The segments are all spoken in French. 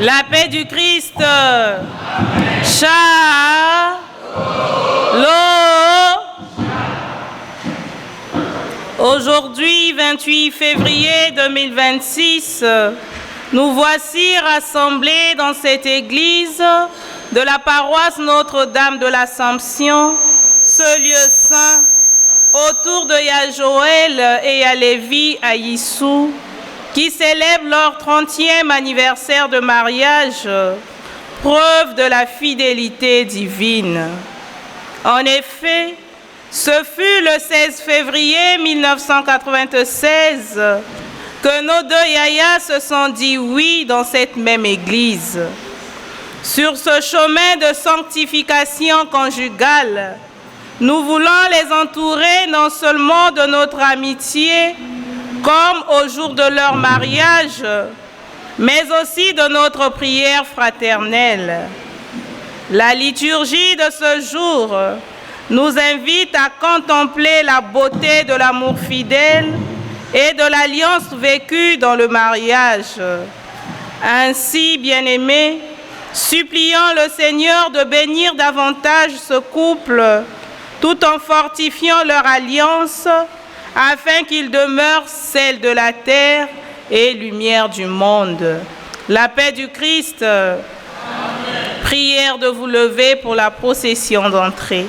La paix du Christ. Shalom. Aujourd'hui, 28 février 2026, nous voici rassemblés dans cette église de la paroisse Notre-Dame de l'Assomption, ce lieu saint, autour de Yajoël et Yalévi à Yissou, qui célèbrent leur 30e anniversaire de mariage, preuve de la fidélité divine. En effet, ce fut le 16 février 1996 que nos deux yayas se sont dit oui dans cette même église. Sur ce chemin de sanctification conjugale, nous voulons les entourer non seulement de notre amitié, comme au jour de leur mariage, mais aussi de notre prière fraternelle. La liturgie de ce jour nous invite à contempler la beauté de l'amour fidèle et de l'alliance vécue dans le mariage. Ainsi, bien-aimés, supplions le Seigneur de bénir davantage ce couple, tout en fortifiant leur alliance, afin qu'il demeure celle de la terre et lumière du monde. La paix du Christ. Amen. Prière de vous lever pour la procession d'entrée.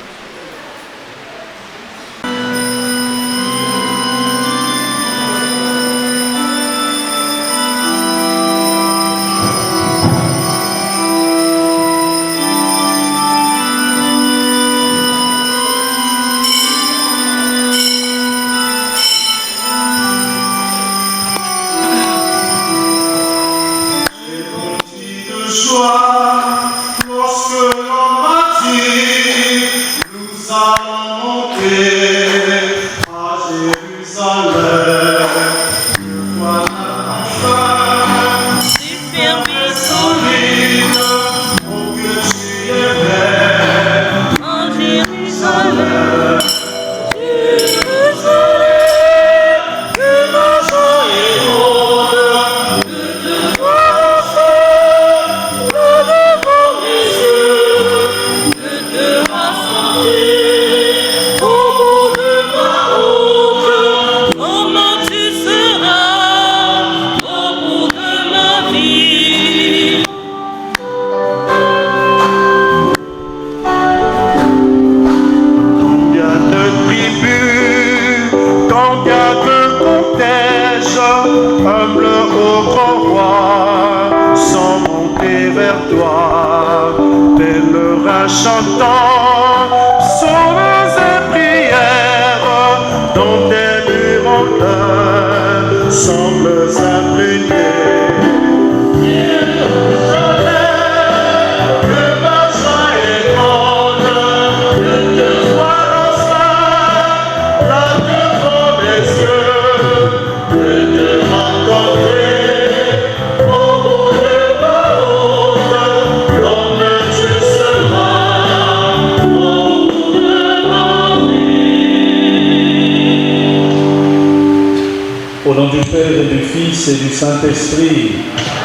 Et du Saint-Esprit.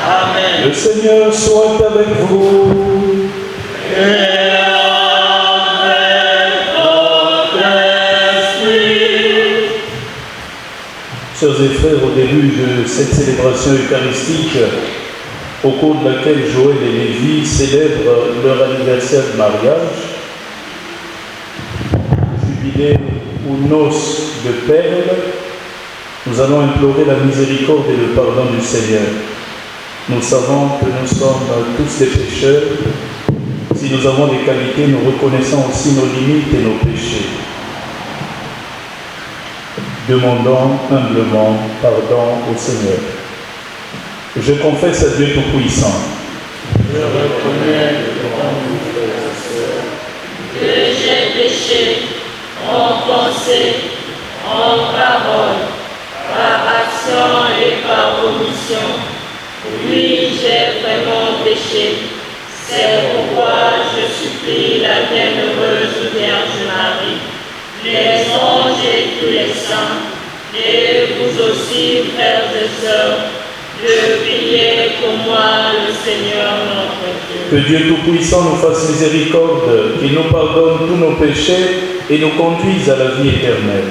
Amen. Le Seigneur soit avec vous. Et avec votre esprit. Sœurs et frères, au début de cette célébration eucharistique, au cours de laquelle Joël et Lévi célèbrent leur anniversaire de mariage, jubilé ou noces de perles, nous allons implorer la miséricorde et le pardon du Seigneur. Nous savons que nous sommes tous des pécheurs. Si nous avons des qualités, nous reconnaissons aussi nos limites et nos péchés. Demandons humblement pardon au Seigneur. Je confesse à Dieu Tout-Puissant. Je reconnais devant vous, frères et sœurs, que j'ai péché en pensée, en parole, par action et par omission. Oui, j'ai vraiment péché. C'est pourquoi je supplie la bienheureuse Vierge Marie, les anges et tous les saints, et vous aussi, frères et sœurs, de prier pour moi le Seigneur notre Dieu. Que Dieu Tout-Puissant nous fasse miséricorde, qu'il nous pardonne tous nos péchés et nous conduise à la vie éternelle.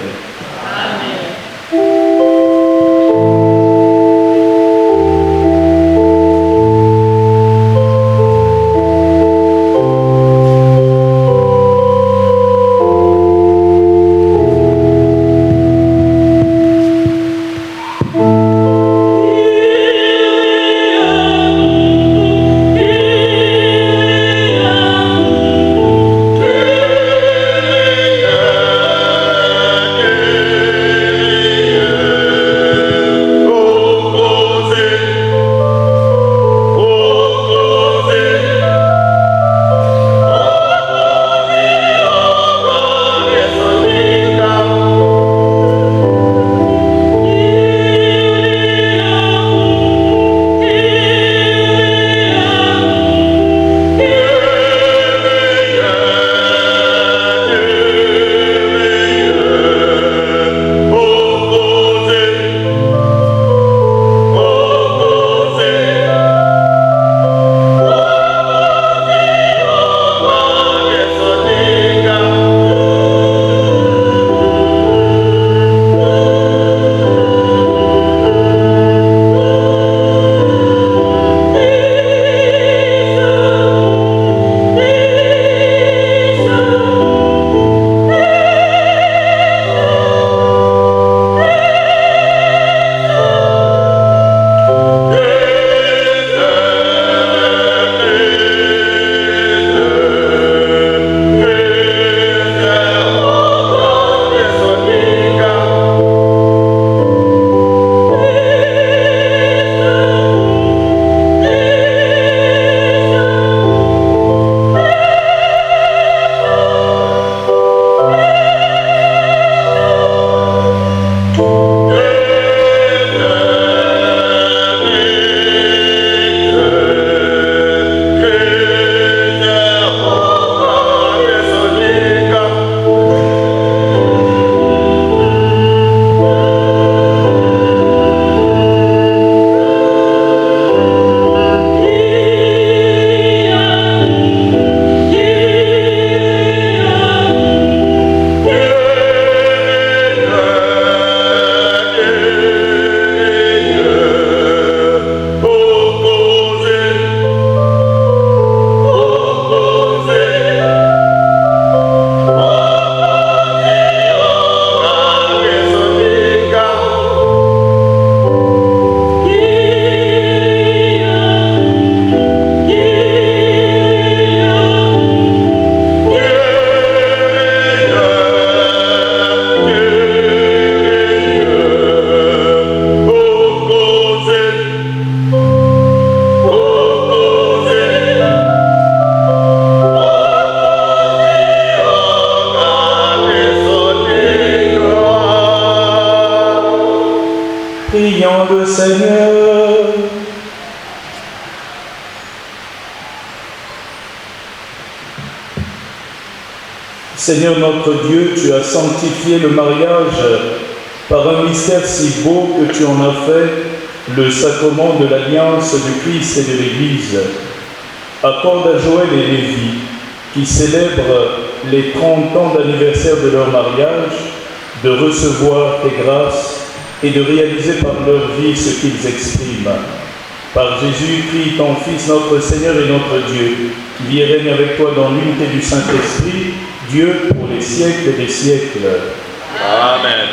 Prions le Seigneur. Seigneur notre Dieu, tu as sanctifié le mariage par un mystère si beau que tu en as fait le sacrement de l'alliance du Christ et de l'Église. Accorde à Joël et Lévi, qui célèbrent les 30 ans d'anniversaire de leur mariage, de recevoir tes grâces et de réaliser par leur vie ce qu'ils expriment. Par Jésus-Christ, ton Fils, notre Seigneur et notre Dieu, qui vit et règne avec toi dans l'unité du Saint-Esprit, Dieu pour les siècles des siècles. Amen.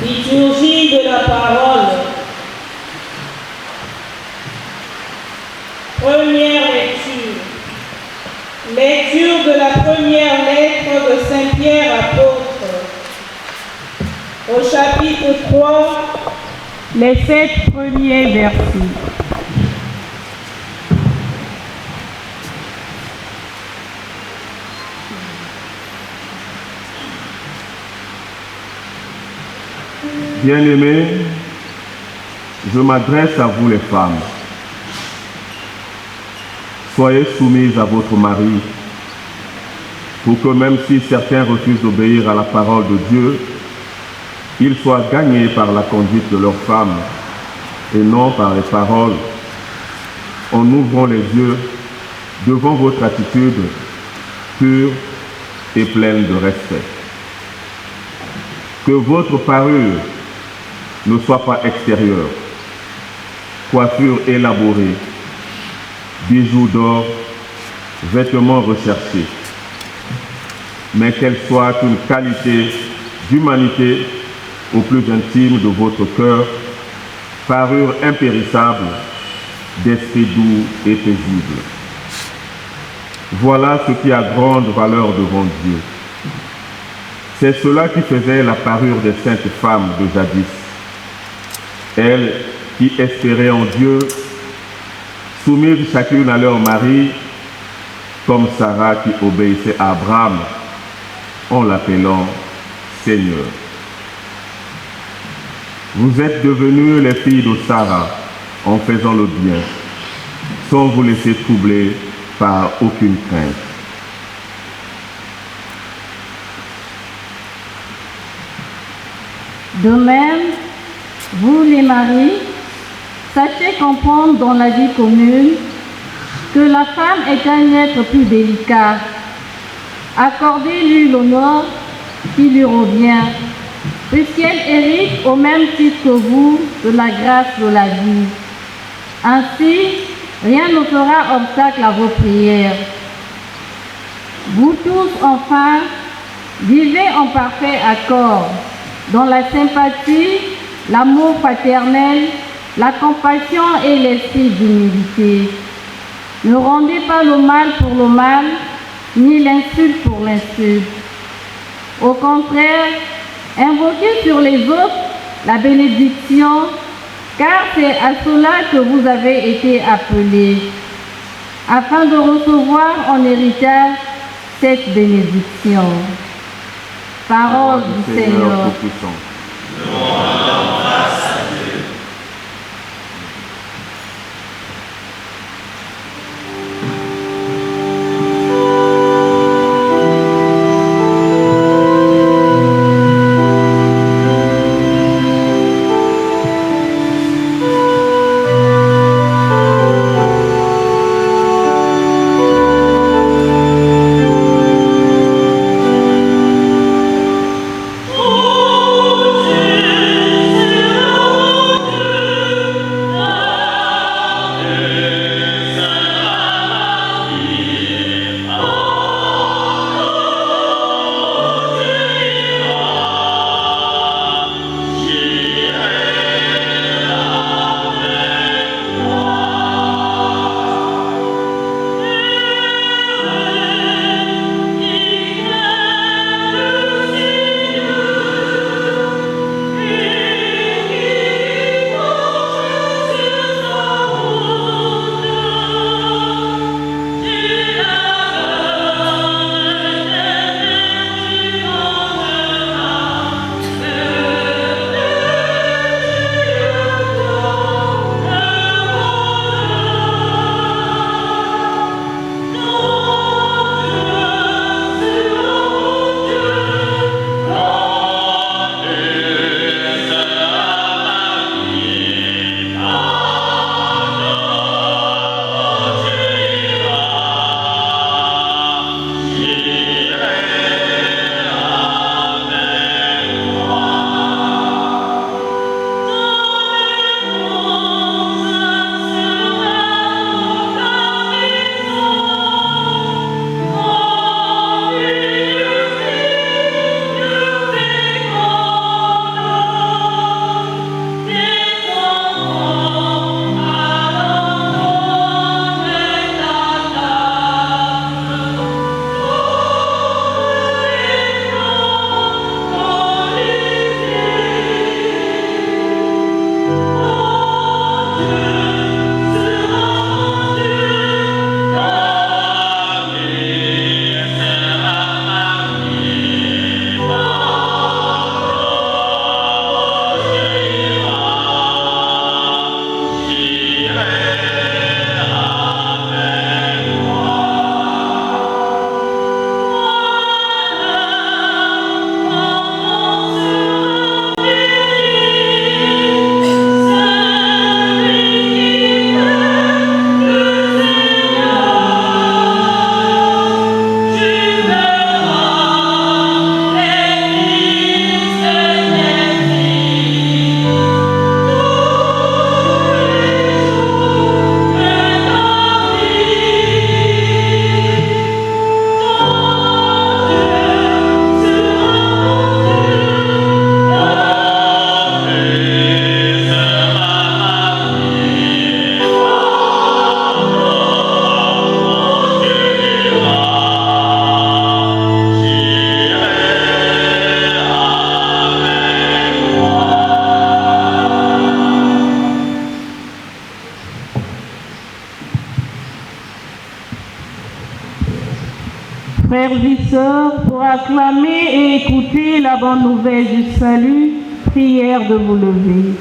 Liturgie de la parole. Première lecture. Lecture de la première lettre de Saint Pierre apôtre. Au chapitre 3, les 7 premiers versets. Bien-aimés, je m'adresse à vous les femmes. Soyez soumises à votre mari, pour que même si certains refusent d'obéir à la parole de Dieu, qu'ils soient gagnés par la conduite de leurs femmes et non par les paroles, en ouvrant les yeux devant votre attitude pure et pleine de respect. Que votre parure ne soit pas extérieure, coiffure élaborée, bijoux d'or, vêtements recherchés, mais qu'elle soit une qualité d'humanité au plus intime de votre cœur, parure impérissable, d'esprit doux et paisible. Voilà ce qui a grande valeur devant Dieu. C'est cela qui faisait la parure des saintes femmes de jadis. Elles qui espéraient en Dieu, soumises chacune à leur mari, comme Sarah qui obéissait à Abraham en l'appelant Seigneur. Vous êtes devenues les filles de Sarah en faisant le bien, sans vous laisser troubler par aucune crainte. De même, vous les maris, sachez comprendre dans la vie commune que la femme est un être plus délicat. Accordez-lui l'honneur qui lui revient, puisqu'elle hérite au même titre que vous de la grâce de la vie. Ainsi, rien ne fera obstacle à vos prières. Vous tous, enfin, vivez en parfait accord, dans la sympathie, l'amour paternel, la compassion et l'esprit d'humilité. Ne rendez pas le mal pour le mal, ni l'insulte pour l'insulte. Au contraire, invoquez sur les autres la bénédiction, car c'est à cela que vous avez été appelés, afin de recevoir en héritage cette bénédiction. Parole du Seigneur. Oh, Jésus. acclamer et écouter la bonne nouvelle du salut. Prière de vous lever.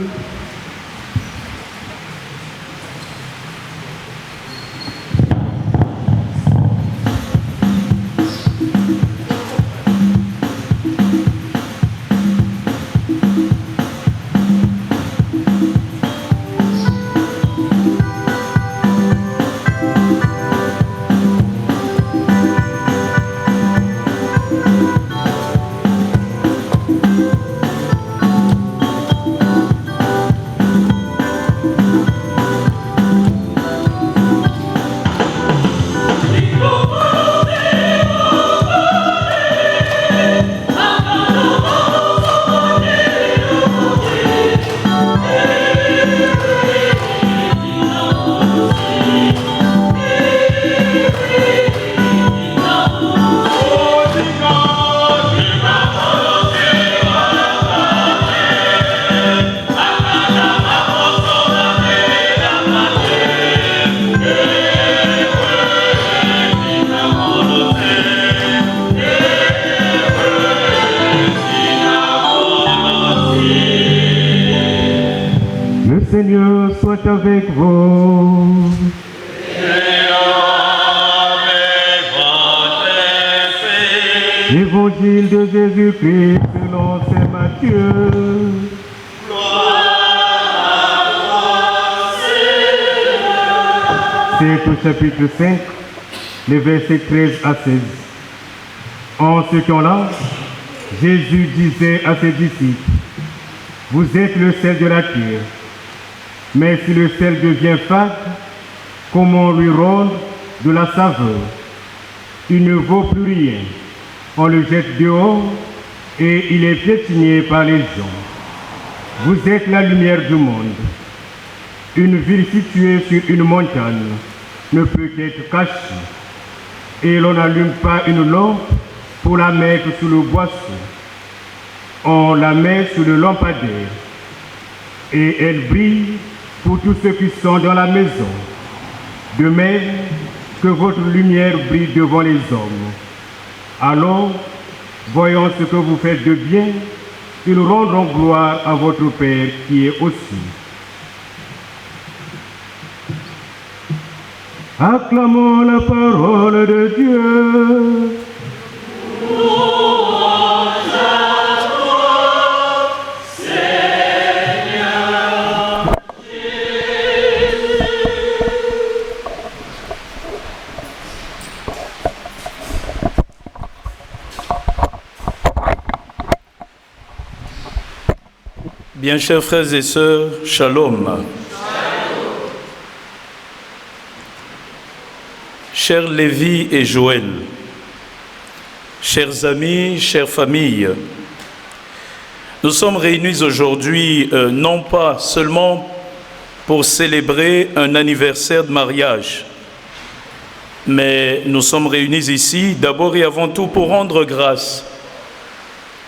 Seigneur soit avec vous. Évangile de Jésus-Christ selon saint Matthieu. C'est au chapitre 5, les versets 13 à 16. En ce temps-là, Jésus disait à ses disciples, « Vous êtes le sel de la terre. Mais si le sel devient fade, comment lui rendre de la saveur? Il ne vaut plus rien. On le jette dehors et il est piétiné par les gens. Vous êtes la lumière du monde. Une ville située sur une montagne ne peut être cachée. Et l'on n'allume pas une lampe pour la mettre sous le boisseau. On la met sous le lampadaire et elle brille pour tous ceux qui sont dans la maison. De même que votre lumière brille devant les hommes. Alors, voyant ce que vous faites de bien, ils rendront gloire à votre Père qui est aux cieux. Acclamons la parole de Dieu. Bien, chers frères et sœurs, shalom. Chers Lévi et Joël, chers amis, chères familles, nous sommes réunis aujourd'hui non pas seulement pour célébrer un anniversaire de mariage, mais nous sommes réunis ici d'abord et avant tout pour rendre grâce.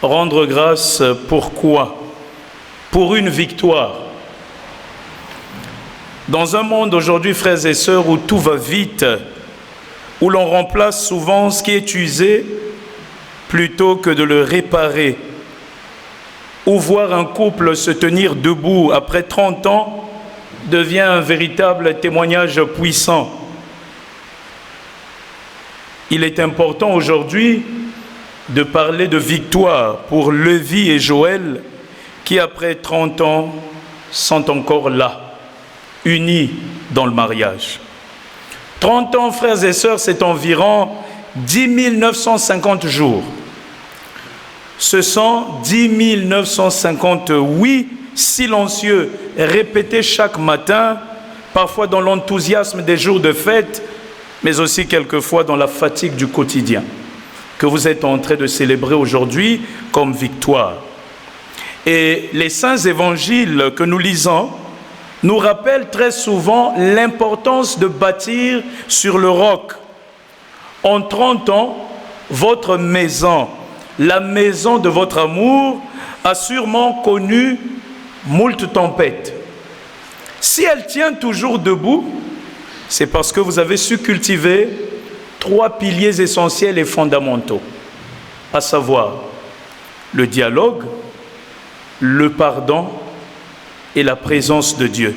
Rendre grâce pourquoi ? Pour une victoire. Dans un monde aujourd'hui, frères et sœurs, où tout va vite, où l'on remplace souvent ce qui est usé plutôt que de le réparer, où voir un couple se tenir debout après 30 ans devient un véritable témoignage puissant. Il est important aujourd'hui de parler de victoire pour Lévi et Joël, qui après 30 ans sont encore là, unis dans le mariage. 30 ans, frères et sœurs, c'est environ 10 950 jours. Ce sont 10 950 oui silencieux, répétés chaque matin, parfois dans l'enthousiasme des jours de fête, mais aussi quelquefois dans la fatigue du quotidien, que vous êtes en train de célébrer aujourd'hui comme victoire. Et les saints évangiles que nous lisons nous rappellent très souvent l'importance de bâtir sur le roc. En 30 ans, votre maison, la maison de votre amour, a sûrement connu moult tempêtes. Si elle tient toujours debout, c'est parce que vous avez su cultiver 3 piliers essentiels et fondamentaux. à savoir le dialogue, le pardon et la présence de Dieu.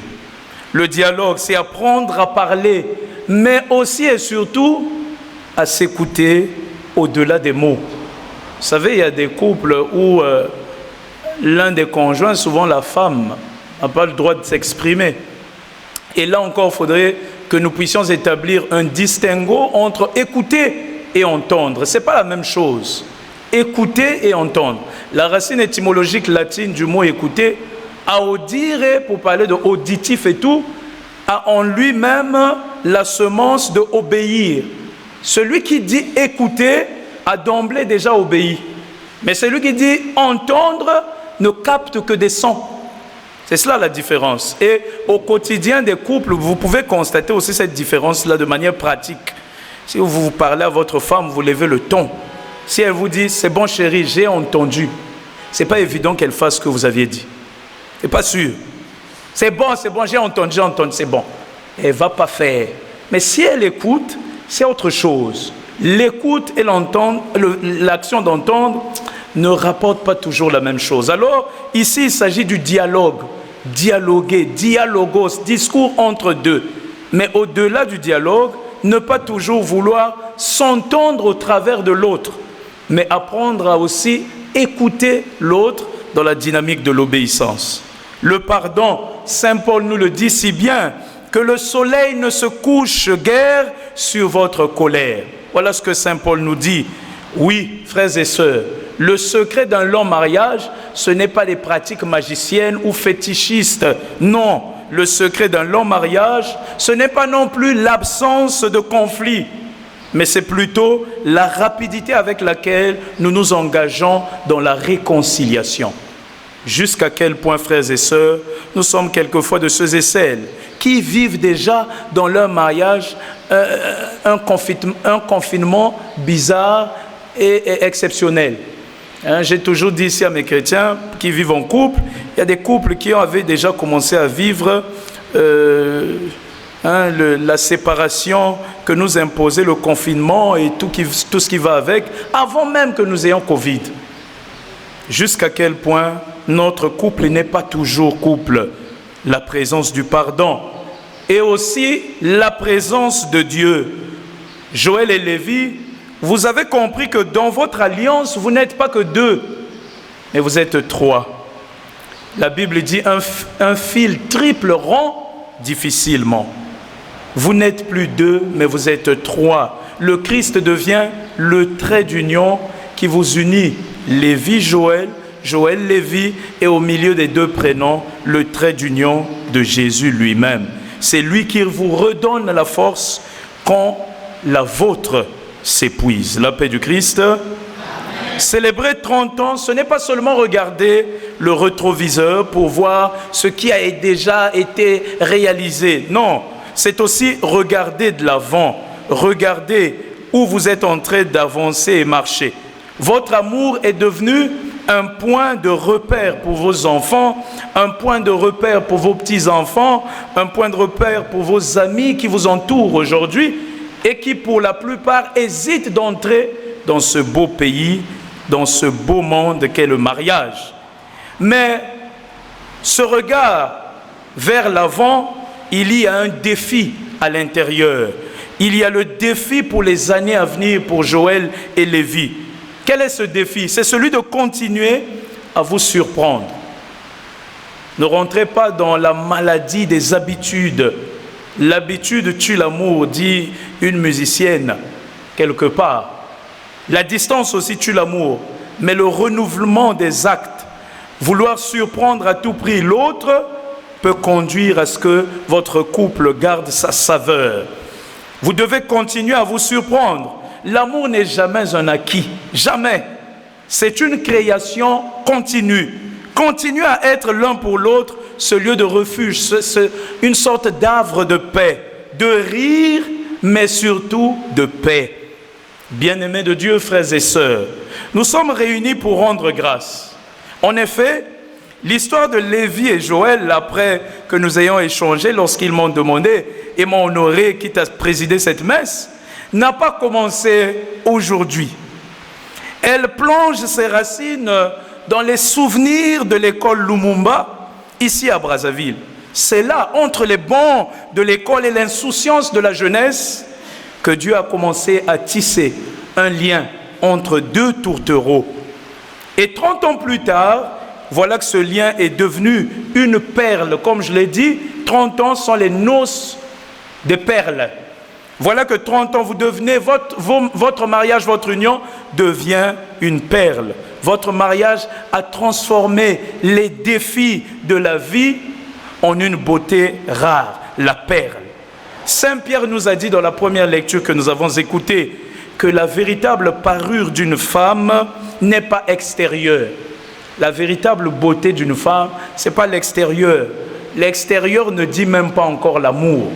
Le dialogue, c'est apprendre à parler, mais aussi et surtout à s'écouter au-delà des mots. Vous savez, il y a des couples où l'un des conjoints, souvent la femme, n'a pas le droit de s'exprimer. Et là encore, il faudrait que nous puissions établir un distinguo entre écouter et entendre. Ce n'est pas la même chose. Écouter et entendre. La racine étymologique latine du mot écouter, audire, pour parler de auditif et tout, a en lui-même la semence de obéir. Celui qui dit écouter a d'emblée déjà obéi. Mais celui qui dit entendre ne capte que des sons. C'est cela la différence. Et au quotidien des couples, vous pouvez constater aussi cette différence-là de manière pratique. Si vous parlez à votre femme, vous levez le ton. Si elle vous dit, c'est bon chérie, j'ai entendu, ce n'est pas évident qu'elle fasse ce que vous aviez dit. C'est pas sûr. C'est bon, j'ai entendu, c'est bon. Elle ne va pas faire. Mais si elle écoute, c'est autre chose. L'écoute et l'action d'entendre ne rapportent pas toujours la même chose. Alors, ici, il s'agit du dialogue. Dialoguer, dialogos, discours entre deux. Mais au-delà du dialogue, ne pas toujours vouloir s'entendre au travers de l'autre, mais apprendre à aussi écouter l'autre dans la dynamique de l'obéissance. Le pardon, Saint Paul nous le dit si bien, que le soleil ne se couche guère sur votre colère. Voilà ce que Saint Paul nous dit. Oui, frères et sœurs, le secret d'un long mariage, ce n'est pas les pratiques magiciennes ou fétichistes. Non, le secret d'un long mariage, ce n'est pas non plus l'absence de conflit, mais c'est plutôt la rapidité avec laquelle nous nous engageons dans la réconciliation. Jusqu'à quel point, frères et sœurs, nous sommes quelquefois de ceux et celles qui vivent déjà dans leur mariage un confinement bizarre et exceptionnel. J'ai toujours dit ici à mes chrétiens qui vivent en couple, il y a des couples qui avaient déjà commencé à vivre la séparation que nous imposait le confinement et tout ce qui va avec, avant même que nous ayons Covid. Jusqu'à quel point notre couple n'est pas toujours couple. La présence du pardon et aussi la présence de Dieu. Joël et Lévi, vous avez compris que dans votre alliance, vous n'êtes pas que deux, mais vous êtes trois. La Bible dit un fil triple rompt difficilement. Vous n'êtes plus deux, mais vous êtes trois. Le Christ devient le trait d'union qui vous unit. Lévi, Joël, Joël, Lévi, et au milieu des deux prénoms, le trait d'union de Jésus lui-même. C'est lui qui vous redonne la force quand la vôtre s'épuise. La paix du Christ. Amen. Célébrer 30 ans, ce n'est pas seulement regarder le rétroviseur pour voir ce qui a déjà été réalisé. Non, c'est aussi regarder de l'avant, regarder où vous êtes en train d'avancer et marcher. Votre amour est devenu un point de repère pour vos enfants, un point de repère pour vos petits-enfants, un point de repère pour vos amis qui vous entourent aujourd'hui et qui, pour la plupart, hésitent d'entrer dans ce beau pays, dans ce beau monde qu'est le mariage. Mais ce regard vers l'avant, il y a un défi à l'intérieur. Il y a le défi pour les années à venir pour Joël et Lévi. Quel est ce défi? C'est celui de continuer à vous surprendre. Ne rentrez pas dans la maladie des habitudes. L'habitude tue l'amour, dit une musicienne quelque part. La distance aussi tue l'amour, mais le renouvellement des actes, vouloir surprendre à tout prix l'autre, peut conduire à ce que votre couple garde sa saveur. Vous devez continuer à vous surprendre. L'amour n'est jamais un acquis, jamais. C'est une création continue. Continuez à être l'un pour l'autre ce lieu de refuge, une sorte d'havre de paix, de rire, mais surtout de paix. Bien-aimés de Dieu, frères et sœurs, nous sommes réunis pour rendre grâce. En effet, l'histoire de Lévi et Joël, après que nous ayons échangé, lorsqu'ils m'ont demandé et m'ont honoré, quitte à présider cette messe, n'a pas commencé aujourd'hui. Elle plonge ses racines dans les souvenirs de l'école Lumumba, ici à Brazzaville. C'est là, entre les bancs de l'école et l'insouciance de la jeunesse, que Dieu a commencé à tisser un lien entre deux tourtereaux. Et 30 ans plus tard, voilà que ce lien est devenu une perle. Comme je l'ai dit, 30 ans sont les noces de perles. Voilà que 30 ans, vous devenez, votre mariage, votre union devient une perle. Votre mariage a transformé les défis de la vie en une beauté rare, la perle. Saint Pierre nous a dit dans la première lecture que nous avons écoutée que la véritable parure d'une femme n'est pas extérieure. La véritable beauté d'une femme, ce n'est pas l'extérieur. L'extérieur ne dit même pas encore l'amour.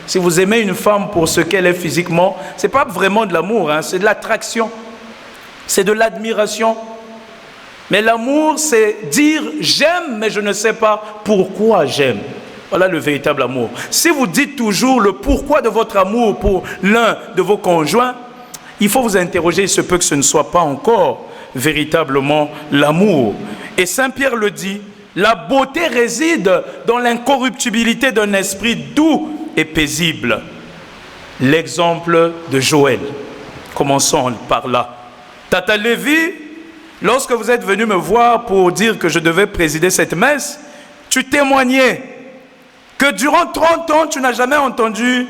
Si vous aimez une femme pour ce qu'elle est physiquement, ce n'est pas vraiment de l'amour, c'est de l'attraction, c'est de l'admiration. Mais l'amour, c'est dire « j'aime, mais je ne sais pas pourquoi j'aime ». Voilà le véritable amour. Si vous dites toujours le pourquoi de votre amour pour l'un de vos conjoints, il faut vous interroger, il se peut que ce ne soit pas encore véritablement l'amour. Et Saint Pierre le dit, la beauté réside dans l'incorruptibilité d'un esprit doux et paisible. L'exemple de Joël. Commençons par là. Tata Lévi, lorsque vous êtes venu me voir pour dire que je devais présider cette messe, tu témoignais que durant 30 ans, tu n'as jamais entendu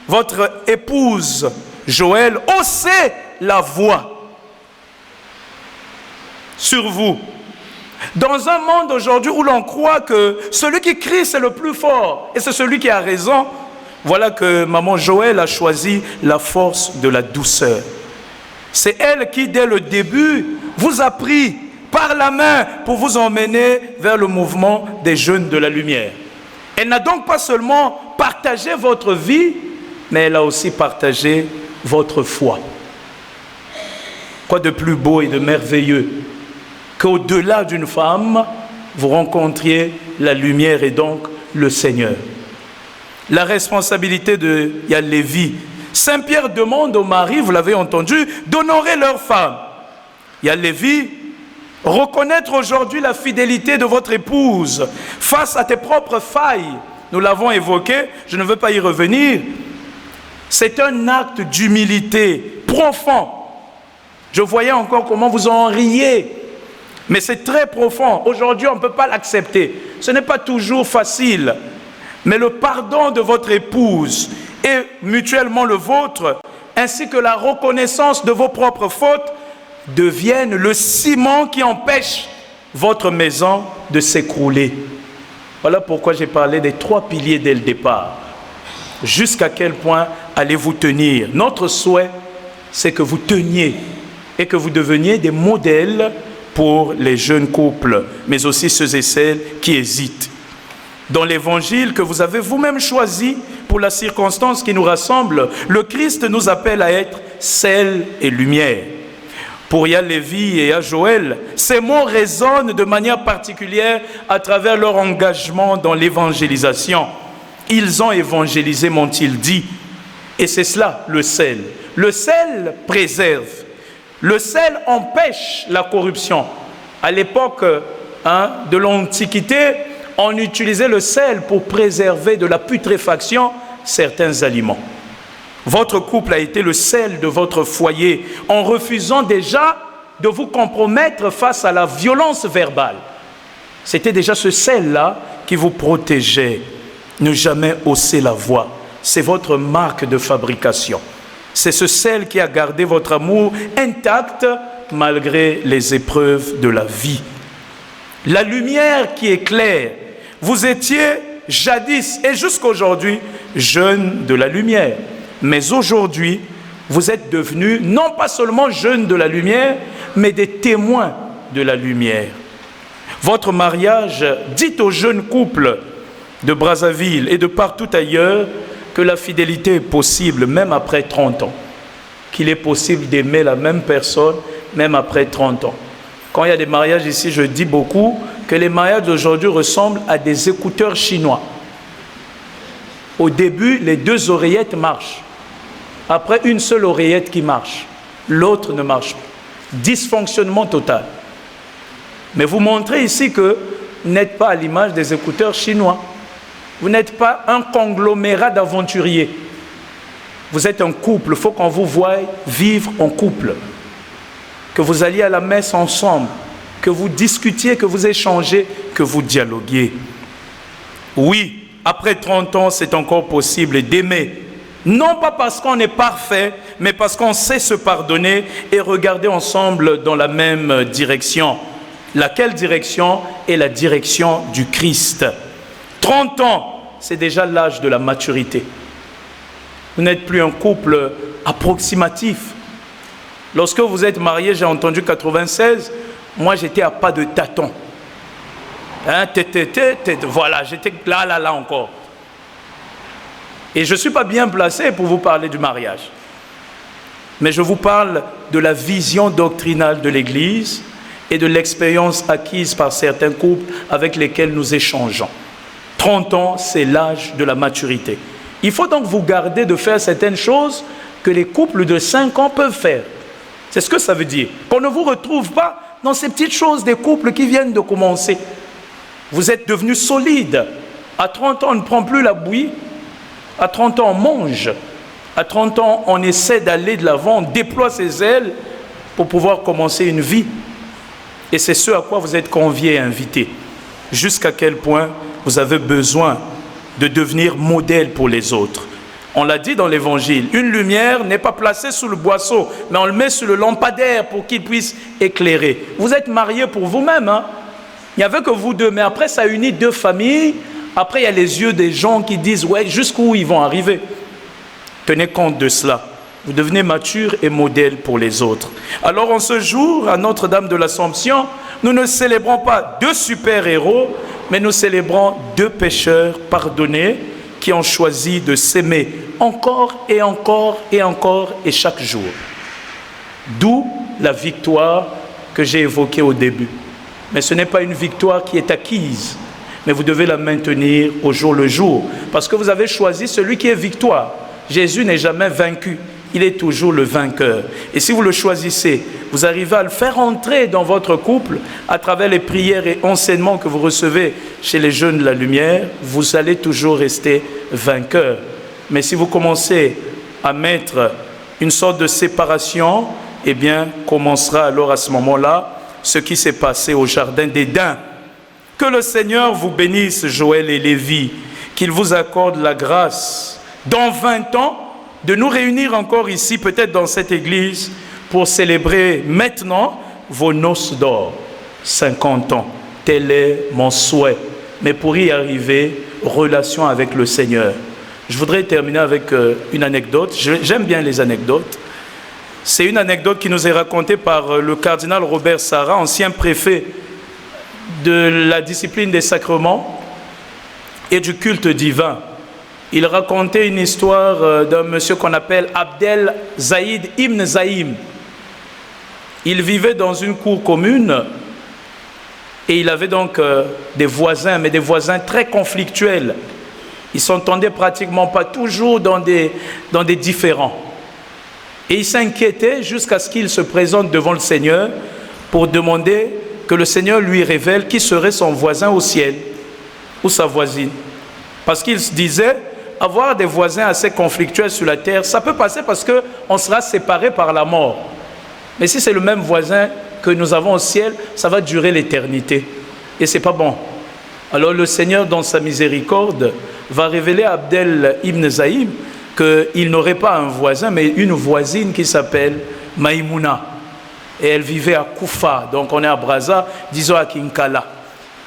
votre épouse Joël hausser la voix sur vous. Dans un monde aujourd'hui où l'on croit que celui qui crie c'est le plus fort et c'est celui qui a raison, voilà que maman Joël a choisi la force de la douceur. C'est elle qui dès le début vous a pris par la main pour vous emmener vers le mouvement des jeunes de la lumière. Elle n'a donc pas seulement partagé votre vie, mais elle a aussi partagé votre foi. Quoi de plus beau et de merveilleux qu'au-delà d'une femme, vous rencontriez la lumière et donc le Seigneur. La responsabilité de Lévi. Saint Pierre demande aux maris, vous l'avez entendu, d'honorer leurs femmes. Lévi, reconnaître aujourd'hui la fidélité de votre épouse face à tes propres failles. Nous l'avons évoqué, je ne veux pas y revenir. C'est un acte d'humilité profond. Je voyais encore comment vous en riez. Mais c'est très profond. Aujourd'hui, on ne peut pas l'accepter. Ce n'est pas toujours facile. Mais le pardon de votre épouse et mutuellement le vôtre, ainsi que la reconnaissance de vos propres fautes, deviennent le ciment qui empêche votre maison de s'écrouler. Voilà pourquoi j'ai parlé des 3 piliers dès le départ. Jusqu'à quel point allez-vous tenir? Notre souhait, c'est que vous teniez et que vous deveniez des modèles pour les jeunes couples, mais aussi ceux et celles qui hésitent. Dans l'évangile que vous avez vous-même choisi pour la circonstance qui nous rassemble, le Christ nous appelle à être sel et lumière. Pour Lévi et Joël, ces mots résonnent de manière particulière à travers leur engagement dans l'évangélisation. Ils ont évangélisé, m'ont-ils dit. Et c'est cela, le sel. Le sel préserve. Le sel empêche la corruption. À l'époque de l'Antiquité, on utilisait le sel pour préserver de la putréfaction certains aliments. Votre couple a été le sel de votre foyer en refusant déjà de vous compromettre face à la violence verbale. C'était déjà ce sel-là qui vous protégeait. Ne jamais hausser la voix. C'est votre marque de fabrication. C'est ce sel qui a gardé votre amour intact malgré les épreuves de la vie. La lumière qui éclaire. Vous étiez jadis et jusqu'aujourd'hui jeunes de la lumière. Mais aujourd'hui, vous êtes devenus non pas seulement jeunes de la lumière, mais des témoins de la lumière. Votre mariage dit aux jeunes couples de Brazzaville et de partout ailleurs que la fidélité est possible même après 30 ans. Qu'il est possible d'aimer la même personne même après 30 ans. Quand il y a des mariages ici, je dis beaucoup que les mariages d'aujourd'hui ressemblent à des écouteurs chinois. Au début, les 2 oreillettes marchent. Après, une seule oreillette qui marche. L'autre ne marche pas. Dysfonctionnement total. Mais vous montrez ici que vous n'êtes pas à l'image des écouteurs chinois. Vous n'êtes pas un conglomérat d'aventuriers. Vous êtes un couple. Il faut qu'on vous voie vivre en couple. Que vous alliez à la messe ensemble. Que vous discutiez, que vous échangez, que vous dialoguiez. Oui, après 30 ans, c'est encore possible d'aimer. Non pas parce qu'on est parfait, mais parce qu'on sait se pardonner et regarder ensemble dans la même direction. Laquelle direction est la direction du Christ. 30 ans, c'est déjà l'âge de la maturité. Vous n'êtes plus un couple approximatif. Lorsque vous êtes marié, j'ai entendu 96, moi j'étais à pas de tâton. Hein, voilà, j'étais là encore. Et je ne suis pas bien placé pour vous parler du mariage. Mais je vous parle de la vision doctrinale de l'Église et de l'expérience acquise par certains couples avec lesquels nous échangeons. 30 ans, c'est l'âge de la maturité. Il faut donc vous garder de faire certaines choses que les couples de 5 ans peuvent faire. C'est ce que ça veut dire. Qu'on ne vous retrouve pas dans ces petites choses des couples qui viennent de commencer. Vous êtes devenus solides. À 30 ans, on ne prend plus la bouillie. À 30 ans, on mange. À 30 ans, on essaie d'aller de l'avant, on déploie ses ailes pour pouvoir commencer une vie. Et c'est ce à quoi vous êtes conviés et invités. Jusqu'à quel point vous avez besoin de devenir modèle pour les autres. On l'a dit dans l'Évangile, une lumière n'est pas placée sous le boisseau, mais on le met sur le lampadaire pour qu'il puisse éclairer. Vous êtes mariés pour vous-même, hein? Il n'y avait que vous deux, mais après ça unit deux familles. Après il y a les yeux des gens qui disent, ouais, jusqu'où ils vont arriver. Tenez compte de cela. Vous devenez mature et modèle pour les autres. Alors en ce jour, à Notre-Dame de l'Assomption, nous ne célébrons pas deux super-héros, mais nous célébrons deux pécheurs pardonnés qui ont choisi de s'aimer encore et encore et encore et chaque jour. D'où la victoire que j'ai évoquée au début. Mais ce n'est pas une victoire qui est acquise, mais vous devez la maintenir au jour le jour, parce que vous avez choisi celui qui est victoire. Jésus n'est jamais vaincu, il est toujours le vainqueur. Et si vous le choisissez, vous arrivez à le faire entrer dans votre couple à travers les prières et enseignements que vous recevez chez les jeunes de la lumière, vous allez toujours rester vainqueur. Mais si vous commencez à mettre une sorte de séparation, eh bien, commencera alors à ce moment-là ce qui s'est passé au jardin d'Éden. Que le Seigneur vous bénisse, Joël et Lévi, qu'il vous accorde la grâce, dans 20 ans, de nous réunir encore ici, peut-être dans cette église, pour célébrer maintenant vos noces d'or, 50 ans. Tel est mon souhait. Mais pour y arriver, relation avec le Seigneur. Je voudrais terminer avec une anecdote. J'aime bien les anecdotes. C'est une anecdote qui nous est racontée par le cardinal Robert Sarah, ancien préfet de la discipline des sacrements et du culte divin. Il racontait une histoire d'un monsieur qu'on appelle Abdel Zaïd Ibn Zaïm. Il vivait dans une cour commune et il avait donc des voisins, mais des voisins très conflictuels. Ils ne s'entendaient pratiquement pas, toujours dans des différends. Et il s'inquiétait jusqu'à ce qu'il se présente devant le Seigneur pour demander que le Seigneur lui révèle qui serait son voisin au ciel ou sa voisine. Parce qu'il se disait, avoir des voisins assez conflictuels sur la terre, ça peut passer parce qu'on sera séparés par la mort. Mais si c'est le même voisin que nous avons au ciel, ça va durer l'éternité. Et ce n'est pas bon. Alors le Seigneur, dans sa miséricorde, va révéler à Abdel Ibn Zaïm qu'il n'aurait pas un voisin, mais une voisine qui s'appelle Maïmouna. Et elle vivait à Koufa, donc on est à Brazza, disons à Kinkala.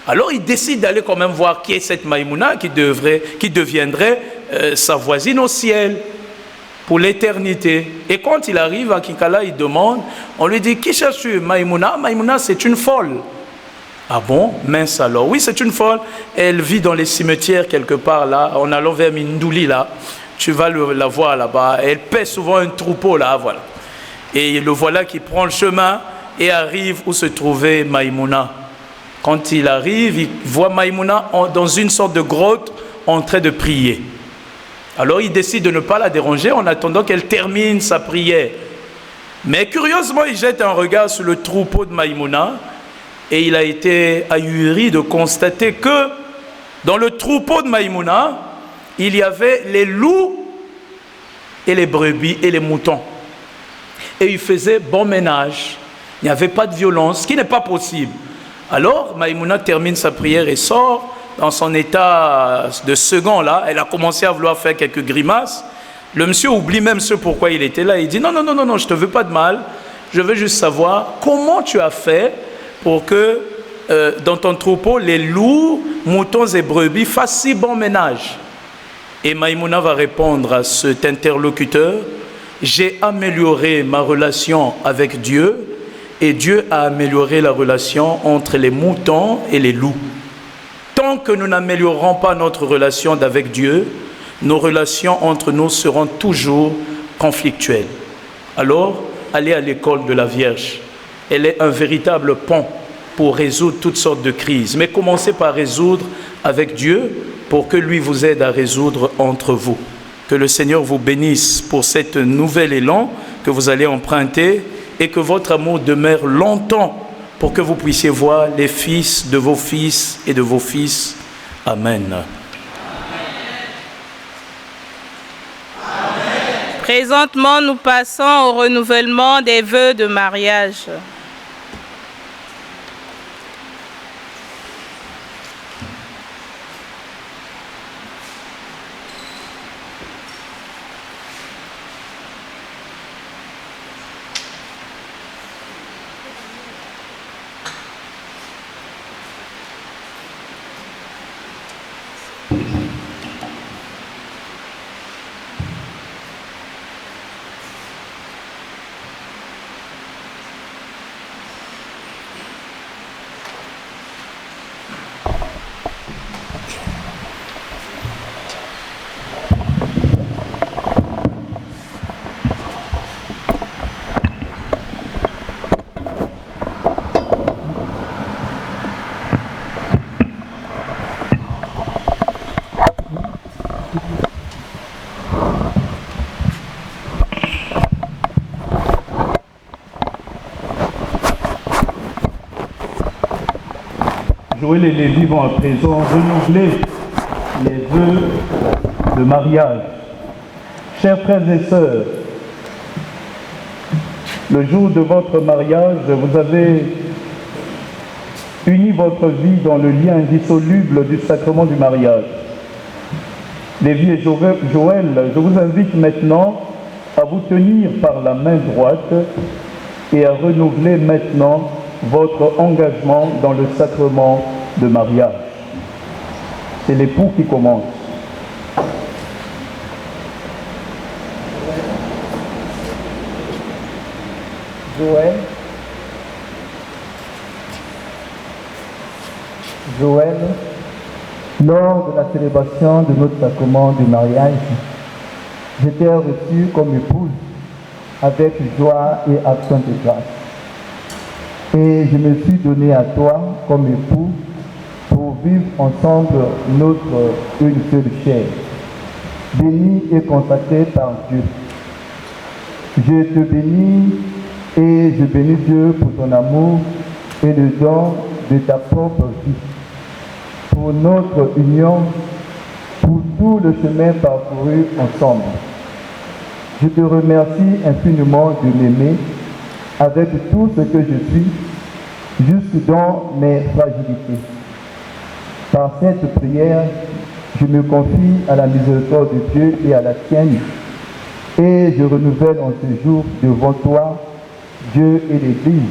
Alors il décide d'aller quand même voir qui est cette Maïmouna qui deviendrait sa voisine au ciel pour l'éternité. Et quand il arrive à Kinkala, il demande, on lui dit, qui cherche-tu Maïmouna? Maïmouna, c'est une folle. Ah bon? Mince alors. Oui, c'est une folle. Elle vit dans les cimetières quelque part là, en allant vers Mindouli là. Tu vas la voir là-bas. Elle paie souvent un troupeau là, voilà. Et le voilà qui prend le chemin et arrive où se trouvait Maïmouna. Quand il arrive, il voit Maïmouna dans une sorte de grotte en train de prier. Alors il décide de ne pas la déranger en attendant qu'elle termine sa prière. Mais curieusement, il jette un regard sur le troupeau de Maïmouna et il a été ahuri de constater que dans le troupeau de Maïmouna, il y avait les loups et les brebis et les moutons. Et il faisait bon ménage. Il n'y avait pas de violence, ce qui n'est pas possible. Alors, Maïmouna termine sa prière et sort dans son état de second là. Elle a commencé à vouloir faire quelques grimaces. Le monsieur oublie même ce pourquoi il était là. Il dit non, je ne te veux pas de mal. Je veux juste savoir comment tu as fait pour que dans ton troupeau, les loups, moutons et brebis fassent si bon ménage. Et Maïmouna va répondre à cet interlocuteur: j'ai amélioré ma relation avec Dieu et Dieu a amélioré la relation entre les moutons et les loups. Tant que nous n'améliorerons pas notre relation avec Dieu, nos relations entre nous seront toujours conflictuelles. Alors, allez à l'école de la Vierge. Elle est un véritable pont pour résoudre toutes sortes de crises. Mais commencez par résoudre avec Dieu pour que lui vous aide à résoudre entre vous. Que le Seigneur vous bénisse pour cet nouvel élan que vous allez emprunter et que votre amour demeure longtemps pour que vous puissiez voir les fils de vos fils et de vos fils. Amen. Présentement, nous passons au renouvellement des vœux de mariage. Joël et Lévi vont à présent renouveler les vœux de mariage. Chers frères et sœurs, le jour de votre mariage, vous avez uni votre vie dans le lien indissoluble du sacrement du mariage. Lévi et Joël, je vous invite maintenant à vous tenir par la main droite et à renouveler maintenant votre engagement dans le sacrement de mariage. C'est l'époux qui commence. Joël, lors de la célébration de notre sacrement du mariage, je t'ai reçu comme épouse avec joie et action de grâce. Et je me suis donné à toi comme époux pour vivre ensemble une seule chair, bénie et consacrée par Dieu. Je te bénis et je bénis Dieu pour ton amour et le don de ta propre vie, pour notre union, pour tout le chemin parcouru ensemble. Je te remercie infiniment de m'aimer avec tout ce que je suis, jusque dans mes fragilités. Par cette prière, je me confie à la miséricorde de Dieu et à la tienne, et je renouvelle en ce jour devant toi, Dieu et l'Église,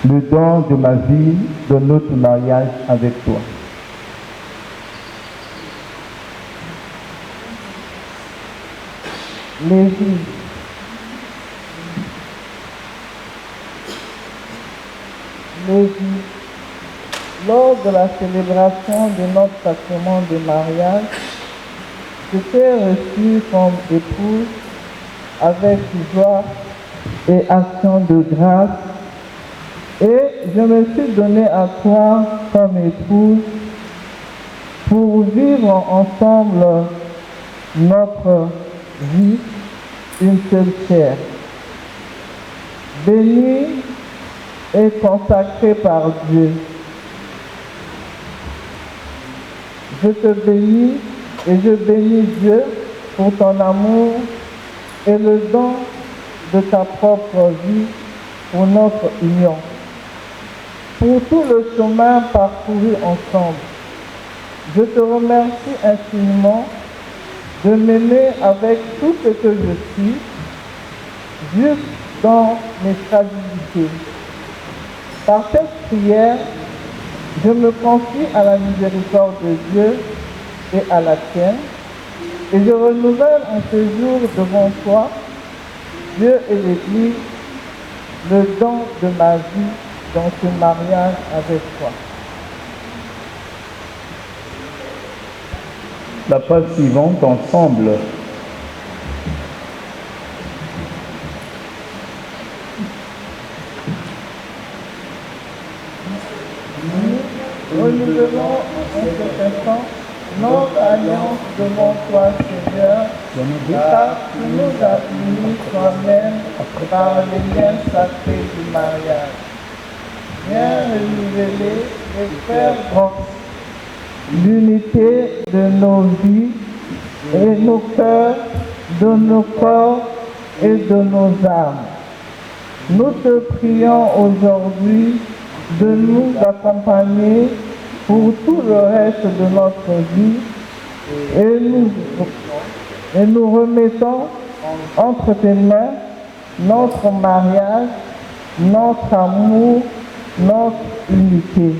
le don de ma vie dans notre mariage avec toi. Lévi. Lors de la célébration de notre sacrement de mariage, je t'ai reçu comme épouse avec joie et action de grâce, et je me suis donné à toi comme épouse pour vivre ensemble notre vie, une seule chair, béni et consacré par Dieu. Je te bénis et je bénis Dieu pour ton amour et le don de ta propre vie pour notre union, pour tout le chemin parcouru ensemble. Je te remercie infiniment de m'aimer avec tout ce que je suis, juste dans mes fragilités. Par cette prière, je me confie à la miséricorde de Dieu et à la tienne, et je renouvelle en ce jour devant toi, Dieu et l'Église, le don de ma vie dans ce mariage avec toi. La page suivante ensemble. Nous renouvelons en cet instant notre alliance devant toi, Seigneur, car tu nous as unis toi-même par les liens sacrés du mariage. Viens renouveler et faire grande l'unité de nos vies et nos cœurs, de nos corps et de nos âmes. Nous te prions aujourd'hui de nous accompagner pour tout le reste de notre vie et nous remettons entre tes mains notre mariage, notre amour, notre unité.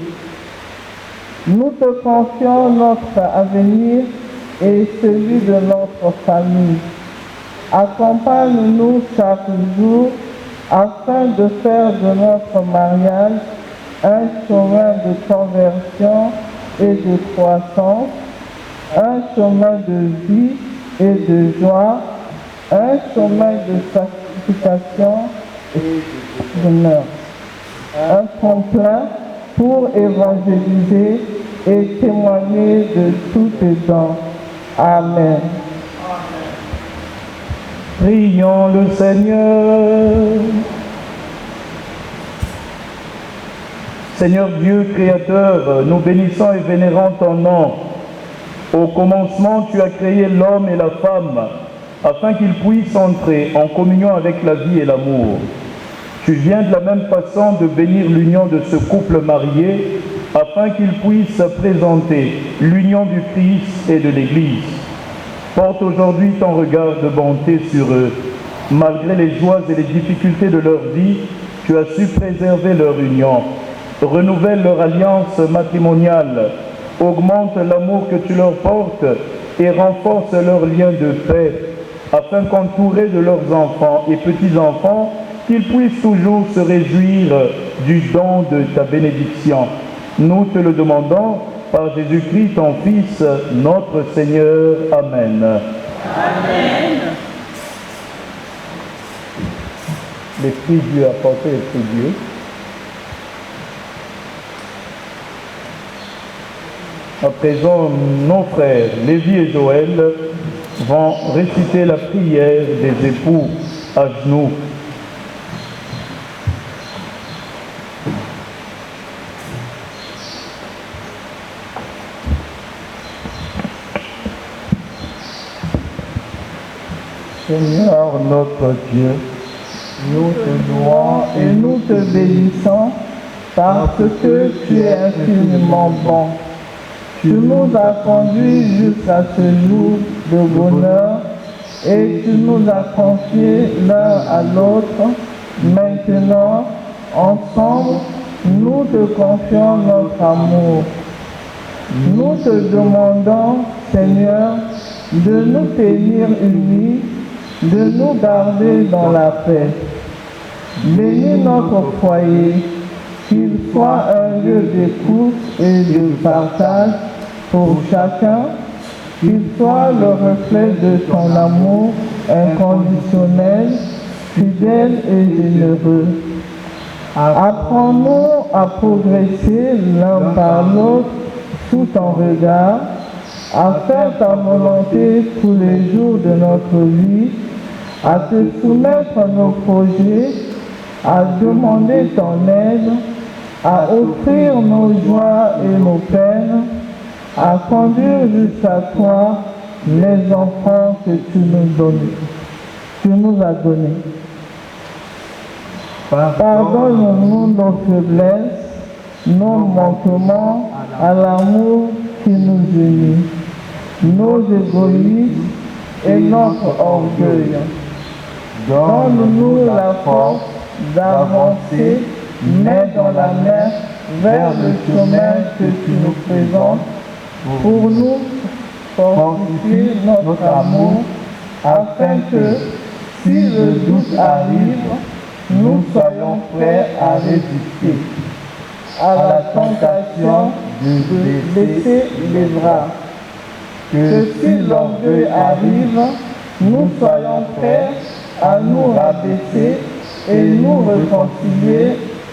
Nous te confions notre avenir et celui de notre famille. Accompagne-nous chaque jour afin de faire de notre mariage un chemin de conversion et de croissance, un chemin de vie et de joie, un chemin de sanctification et d'honneur, un tremplin pour évangéliser et témoigner de tous tes dons. Amen. Prions le Seigneur. Seigneur Dieu créateur, nous bénissons et vénérons ton nom. Au commencement, tu as créé l'homme et la femme afin qu'ils puissent entrer en communion avec la vie et l'amour. Tu viens de la même façon de bénir l'union de ce couple marié afin qu'ils puissent présenter l'union du Christ et de l'Église. Porte aujourd'hui ton regard de bonté sur eux. Malgré les joies et les difficultés de leur vie, tu as su préserver leur union. Renouvelle leur alliance matrimoniale, augmente l'amour que tu leur portes et renforce leur lien de paix, afin qu'entourés de leurs enfants et petits-enfants, qu'ils puissent toujours se réjouir du don de ta bénédiction. Nous te le demandons par Jésus-Christ, ton Fils, notre Seigneur. Amen. Amen. L'Esprit Dieu a porté l'Esprit Dieu. À présent, nos frères Lévi et Joël vont réciter la prière des époux à genoux. Seigneur notre Dieu, nous te louons et nous te bénissons parce que tu es infiniment bon. Tu nous as conduits jusqu'à ce jour de bonheur et tu nous as confiés l'un à l'autre. Maintenant, ensemble, nous te confions notre amour. Nous te demandons, Seigneur, de nous tenir unis, de nous garder dans la paix. Bénis notre foyer, qu'il soit un lieu d'écoute et de partage pour chacun, qu'il soit le reflet de ton amour inconditionnel, fidèle et généreux. Apprends-nous à progresser l'un par l'autre sous ton regard, à faire ta volonté tous les jours de notre vie, à te soumettre nos projets à demander ton aide, à offrir nos joies et nos peines, à conduire jusqu'à toi les enfants que tu nous as donnés. Pardonne-nous nos faiblesses, nos manquements à l'amour qui nous unit, nos égoïsmes et notre orgueil. Donne-nous la force d'avancer main dans la main vers le chemin que tu nous présentes pour nous fortifier notre amour afin que, si le doute arrive, nous soyons prêts à résister à la tentation de baisser les bras. Que si l'orgueil arrive, nous soyons prêts à nous rabaisser et nous réconcilier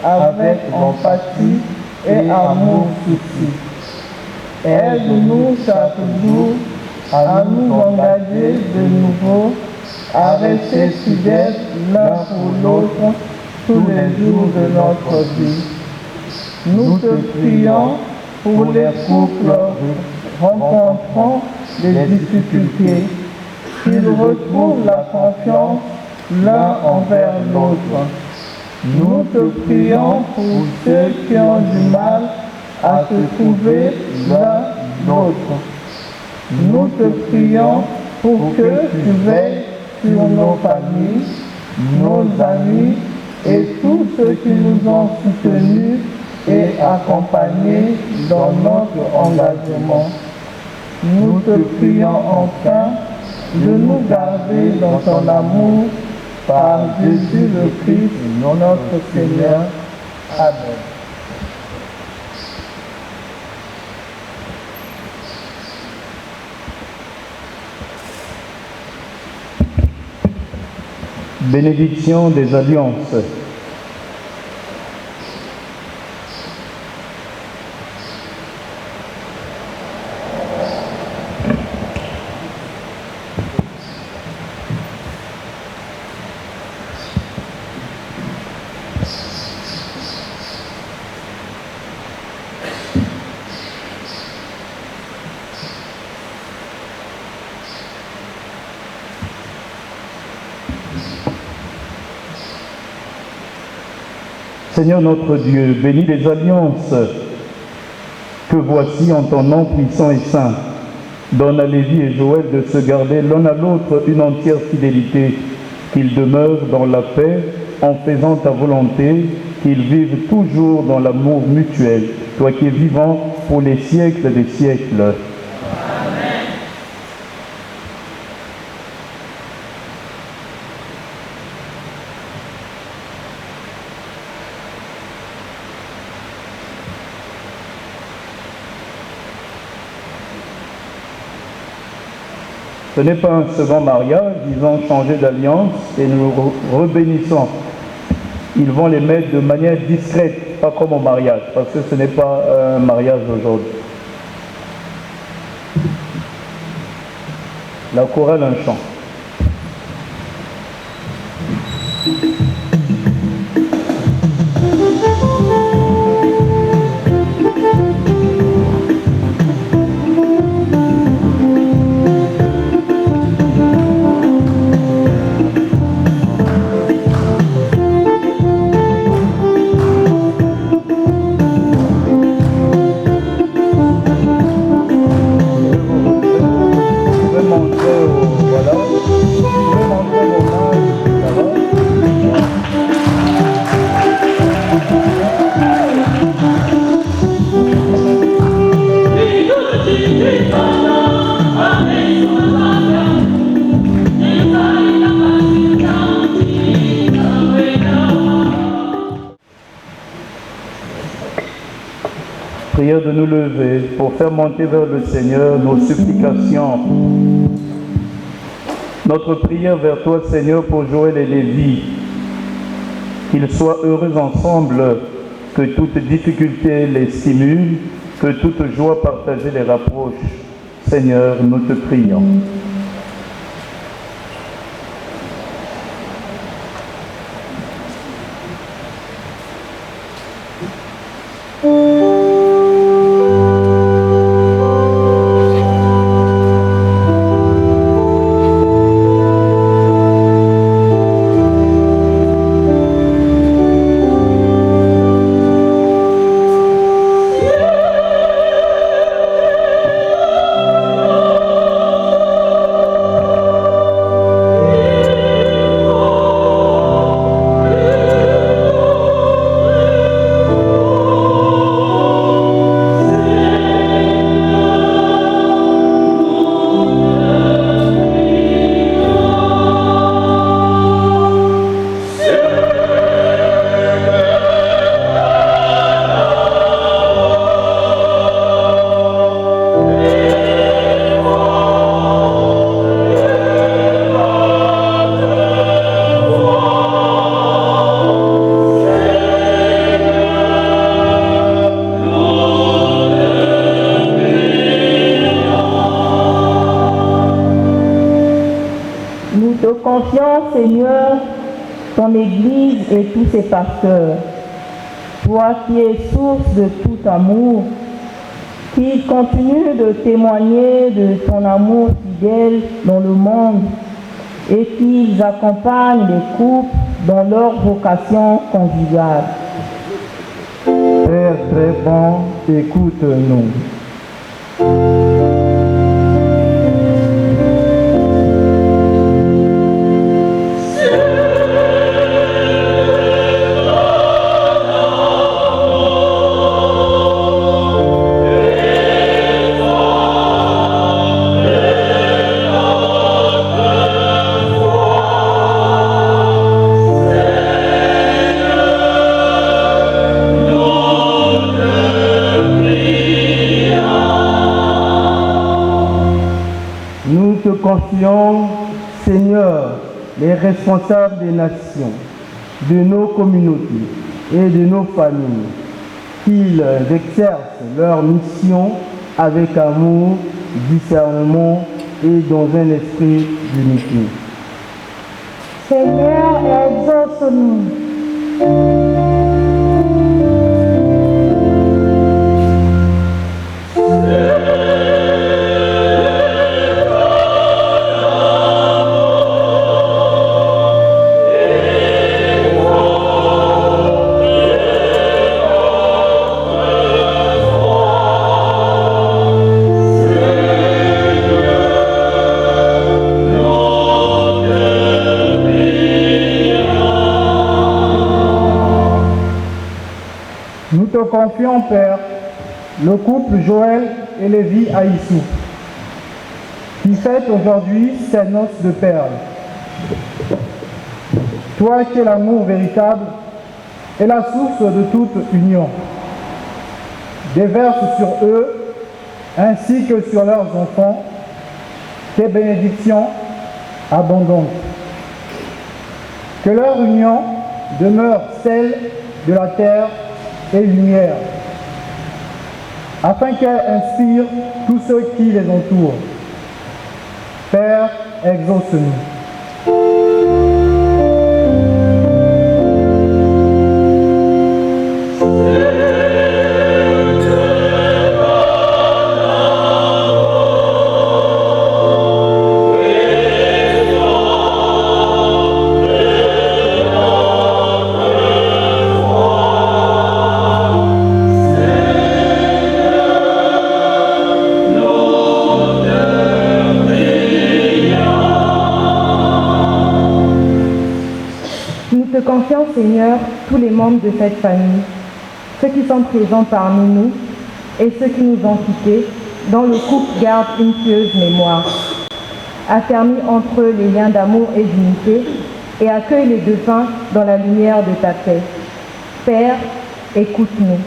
avec empathie et amour souci. Aide-nous chaque jour à nous engager de nouveau, à rester fidèles l'un pour l'autre tous les jours de notre vie. Nous te prions pour les couples rencontrant des difficultés, qu'ils retrouvent la confiance l'un envers l'autre. Nous te prions pour ceux qui ont du mal à se trouver l'un l'autre. Nous te prions pour que tu veilles sur nos familles, nos amis et tous ceux qui nous ont soutenus et accompagnés dans notre engagement. Nous te prions enfin de nous garder dans ton amour par Jésus le Christ, notre Seigneur. Amen. Bénédiction des alliances. Seigneur notre Dieu, bénis les alliances que voici en ton nom puissant et saint. Donne à Lévi et Joël de se garder l'un à l'autre une entière fidélité, qu'ils demeurent dans la paix en faisant ta volonté, qu'ils vivent toujours dans l'amour mutuel, toi qui es vivant pour les siècles des siècles. Ce n'est pas un second mariage, ils ont changé d'alliance et nous rebénissons. Ils vont les mettre de manière discrète, pas comme au mariage, parce que ce n'est pas un mariage aujourd'hui. La chorale, un chant. Prière de nous lever pour faire monter vers le Seigneur nos supplications. Notre prière vers toi, Seigneur, pour Joël et Lévi, qu'ils soient heureux ensemble, que toute difficulté les stimule, que toute joie partagée les rapproche. Seigneur, nous te prions. Seigneur, ton Église et tous ses pasteurs. Toi qui es source de tout amour, qui continue de témoigner de ton amour fidèle dans le monde et qui accompagne les couples dans leur vocation conjugale. Père très bon, écoute-nous. Confions, Seigneur, les responsables des nations, de nos communautés et de nos familles, qu'ils exercent leur mission avec amour, discernement et dans un esprit d'unité. Seigneur, exauce-nous. Nous te confions, Père, le couple Joël et Lévi Aïssou, qui fête aujourd'hui ses noces de perles. Toi qui es l'amour véritable et la source de toute union, déverse sur eux, ainsi que sur leurs enfants, tes bénédictions abondantes. Que leur union demeure celle de la terre et lumière, afin qu'elle inspire tous ceux qui les entourent. Père, exauce-nous. Nous te confions, Seigneur, tous les membres de cette famille, ceux qui sont présents parmi nous et ceux qui nous ont quittés, dont le couple garde une pieuse mémoire. Affermis entre eux les liens d'amour et d'unité et accueille les défunts dans la lumière de ta paix. Père, écoute-nous.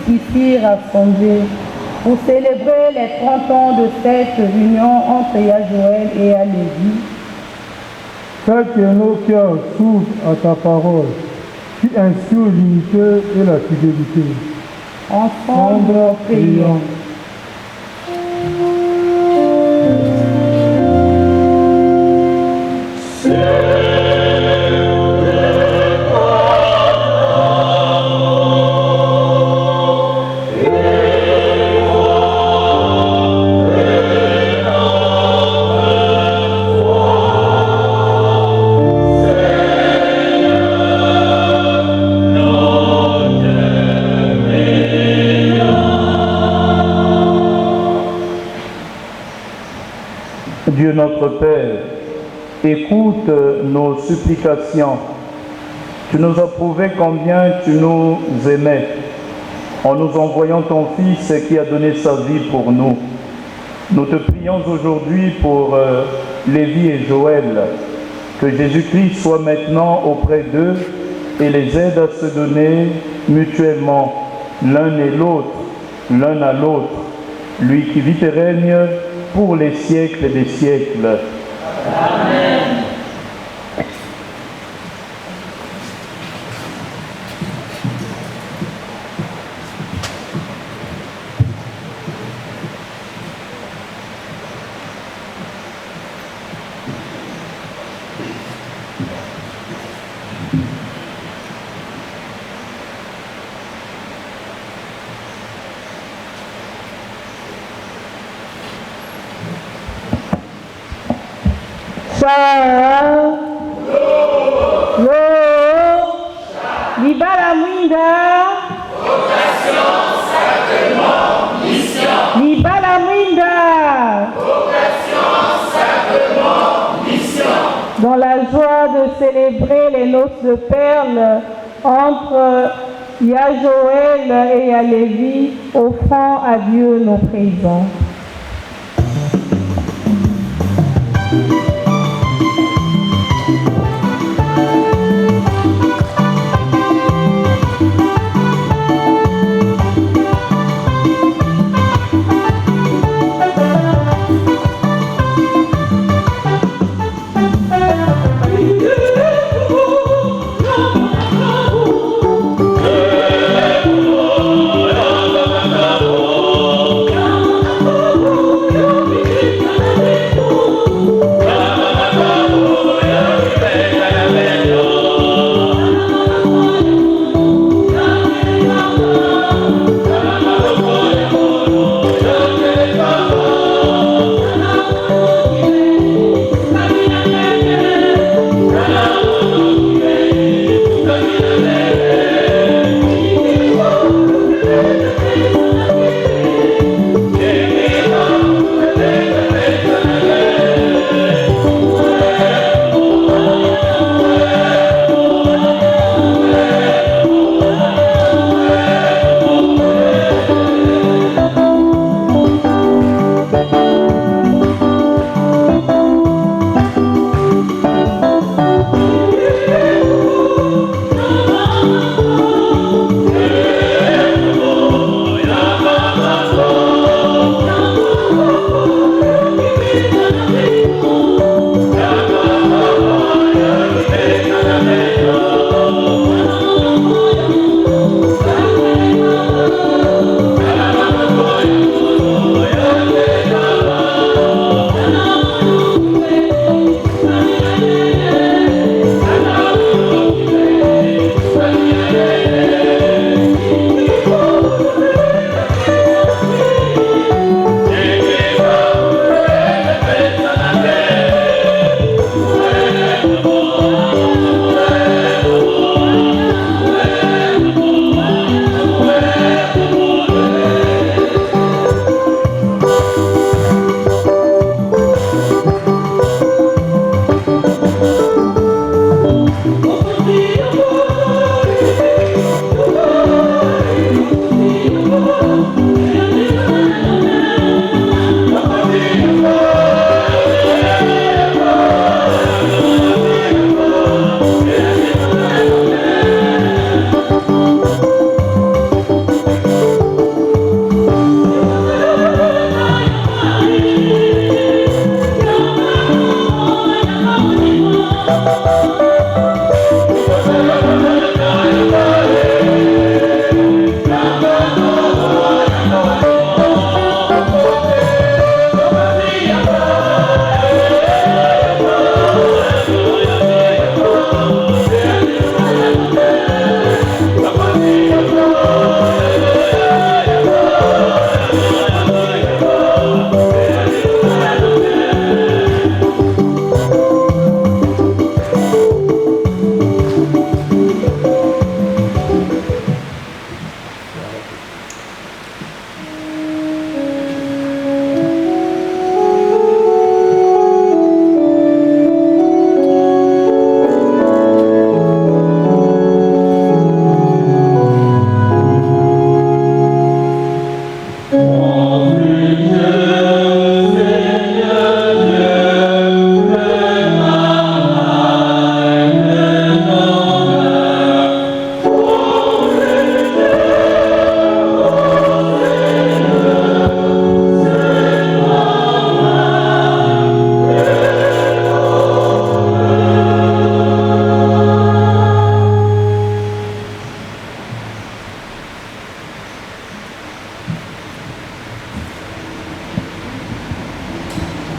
Ici rassemblés pour célébrer les 30 ans de cette union entre Joël et Lévi. Fais que nos cœurs s'ouvrent à ta parole, qui inspire l'unité et la fidélité. Ensemble, prions. Dieu notre Père, écoute nos supplications. Tu nous as prouvé combien tu nous aimais en nous envoyant ton Fils qui a donné sa vie pour nous. Nous te prions aujourd'hui pour Lévi et Joël, que Jésus-Christ soit maintenant auprès d'eux et les aide à se donner mutuellement l'un et l'autre, l'un à l'autre, lui qui vit et règne pour les siècles des siècles. Amen. Libala Mwinda. Vocation, sacrement, mission. Libala Mwinda. Vocation, sacrement, mission. Dans la joie de célébrer les noces de perles entre Joël et Lévi, offrant à Dieu nos présents. Amen.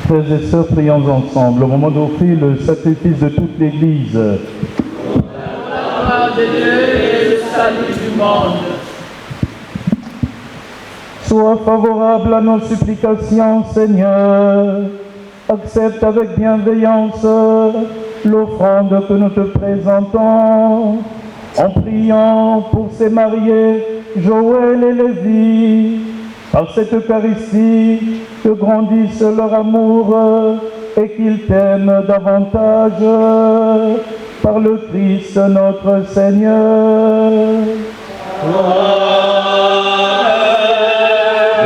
Frères et sœurs, prions ensemble au moment d'offrir le sacrifice de toute l'Église. La gloire de Dieu et le salut du monde. Sois favorable à nos supplications, Seigneur. Accepte avec bienveillance l'offrande que nous te présentons, en priant pour ces mariés, Joël et Lévi. Par cette Eucharistie, que grandisse leur amour et qu'ils t'aiment davantage. Par le Christ notre Seigneur.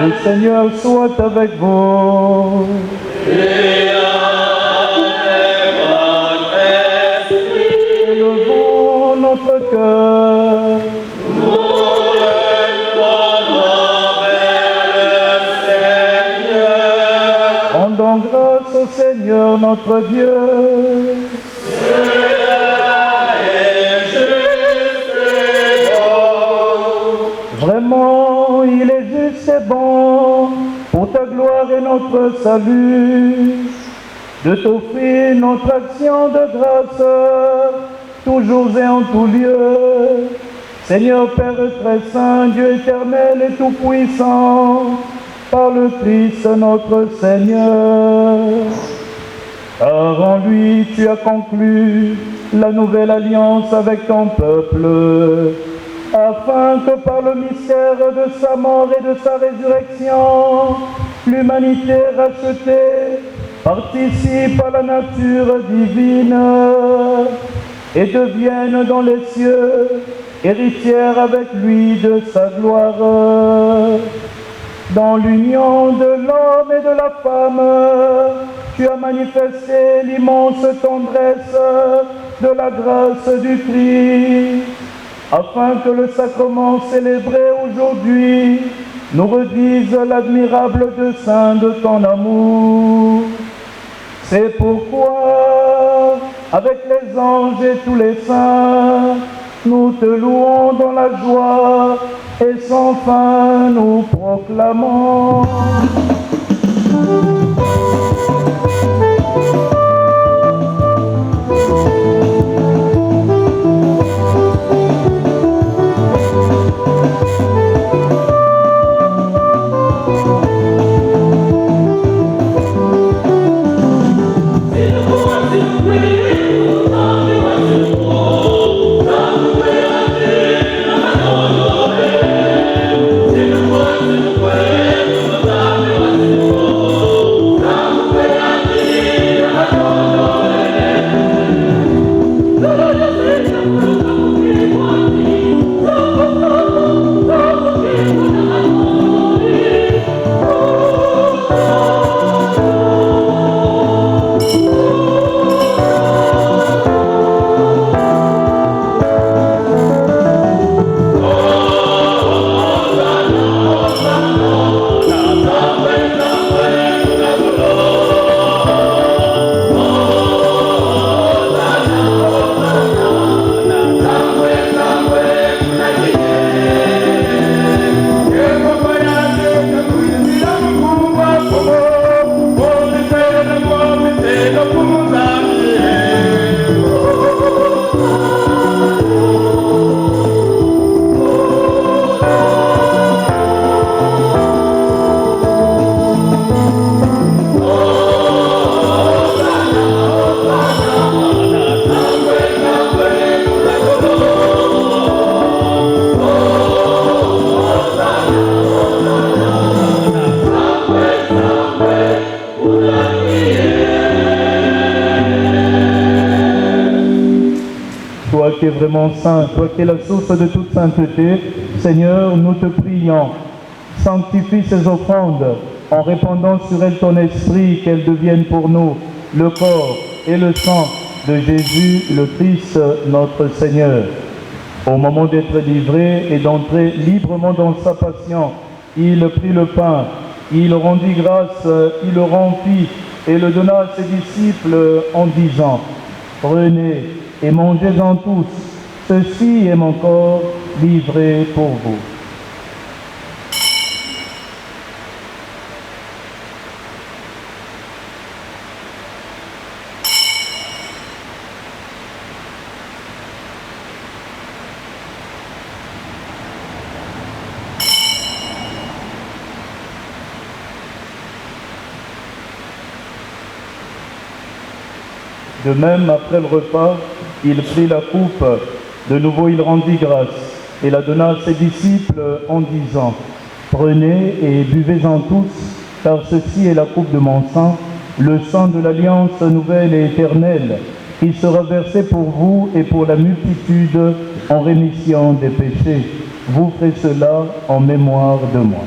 Le Seigneur soit avec vous. Élevons notre cœur. Rendons grâce au Seigneur notre Dieu. Vraiment, il est juste et bon, pour ta gloire et notre salut, de t'offrir notre action de grâce, toujours et en tout lieu. Seigneur Père très saint, Dieu éternel et tout-puissant, par le Christ notre Seigneur. Car en lui tu as conclu la nouvelle alliance avec ton peuple, afin que par le mystère de sa mort et de sa résurrection, l'humanité rachetée participe à la nature divine et devienne dans les cieux héritière avec lui de sa gloire. Dans l'union de l'homme et de la femme, tu as manifesté l'immense tendresse de la grâce du Christ, afin que le sacrement célébré aujourd'hui nous redise l'admirable dessein de ton amour. C'est pourquoi, avec les anges et tous les saints, nous te louons dans la joie et sans fin nous proclamons. Toi qui es vraiment saint, toi qui es la source de toute sainteté, Seigneur, nous te prions, sanctifie ces offrandes en répandant sur elles ton esprit, qu'elles deviennent pour nous le corps et le sang de Jésus, le Christ, notre Seigneur. Au moment d'être livré et d'entrer librement dans sa passion, il prit le pain, il rendit grâce, il le rompit et le donna à ses disciples en disant: prenez et mangez-en tous, ceci est mon corps livré pour vous. De même, après le repas, il prit la coupe. De nouveau, il rendit grâce et la donna à ses disciples en disant, « Prenez et buvez-en tous, car ceci est la coupe de mon sang, le sang de l'alliance nouvelle et éternelle, qui sera versé pour vous et pour la multitude en rémission des péchés. Vous ferez cela en mémoire de moi. »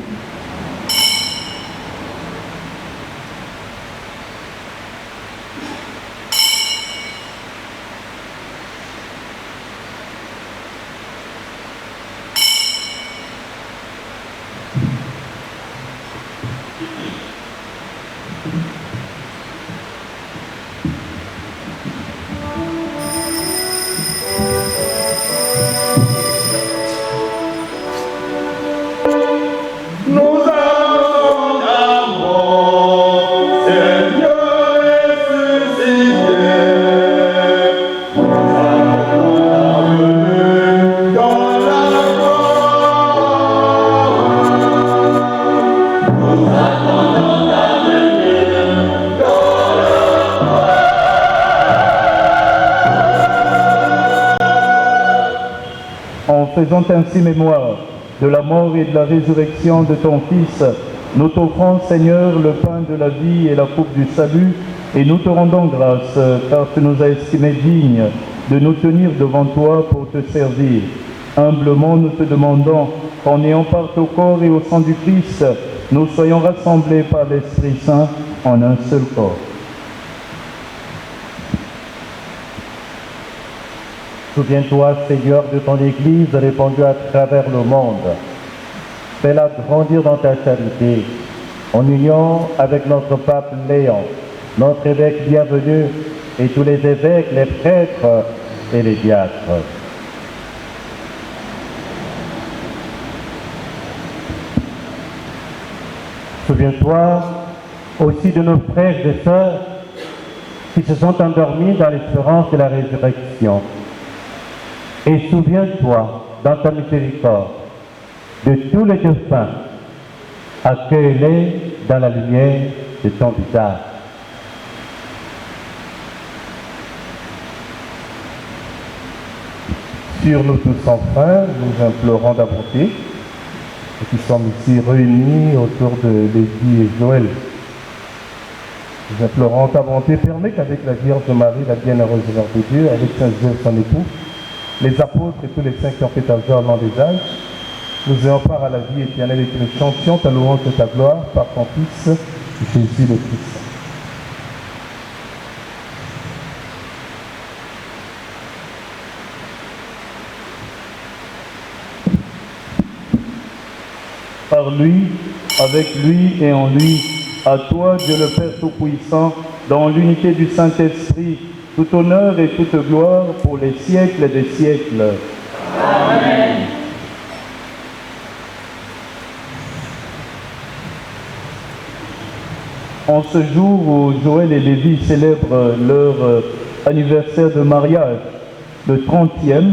Faisant ainsi mémoire de la mort et de la résurrection de ton Fils, nous t'offrons, Seigneur, le pain de la vie et la coupe du salut, et nous te rendons grâce, car tu nous as estimés dignes de nous tenir devant toi pour te servir. Humblement, nous te demandons qu'en ayant part au corps et au sang du Christ, nous soyons rassemblés par l'Esprit Saint en un seul corps. Souviens-toi, Seigneur, de ton Église répandue à travers le monde. Fais-la grandir dans ta charité, en union avec notre pape Léon, notre évêque bienvenu, et tous les évêques, les prêtres et les diacres. Souviens-toi aussi de nos frères et sœurs qui se sont endormis dans l'espérance de la résurrection. Et souviens-toi, dans ta miséricorde, de tous les défunts, accueille-les dans la lumière de ton visage. Sur nous tous enfin, nous implorons ta bonté, qui sommes ici réunis autour de Lévi et Joël. Nous implorons ta bonté, permet qu'avec la Vierge Marie, la bienheureuse Mère de Dieu, avec Saint Joseph, son époux, les apôtres et tous les saints qui ont fait ta joie au long des âges, nous ayons part à la vie éternelle et que nous chantions ta louange et ta gloire par ton Fils, Jésus le Christ. Par lui, avec lui et en lui, à toi, Dieu le Père Tout-Puissant, dans l'unité du Saint-Esprit, tout honneur et toute gloire pour les siècles des siècles. Amen. En ce jour où Joël et Lévi célèbrent leur anniversaire de mariage, le 30e,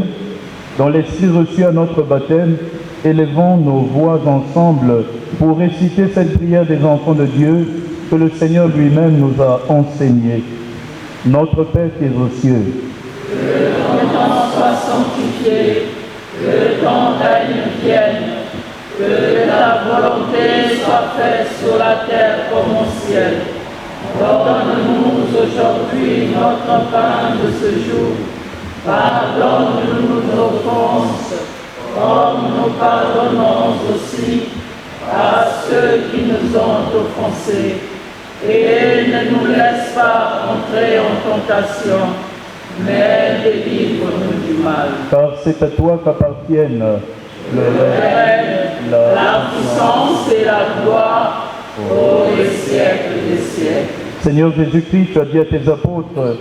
dans l'esprit reçu à notre baptême, élevons nos voix ensemble pour réciter cette prière des enfants de Dieu que le Seigneur lui-même nous a enseignée. Notre Père qui es aux cieux, que ton nom soit sanctifié, que ton règne vienne, que ta volonté soit faite sur la terre comme au ciel. Donne-nous aujourd'hui notre pain de ce jour. Pardonne-nous nos offenses, comme nous pardonnons aussi à ceux qui nous ont offensés. Et ne nous laisse pas entrer en tentation, mais délivre-nous du mal. car c'est à toi qu'appartiennent le règne, la puissance et la gloire pour les siècles des siècles. Seigneur Jésus-Christ, tu as dit à tes apôtres,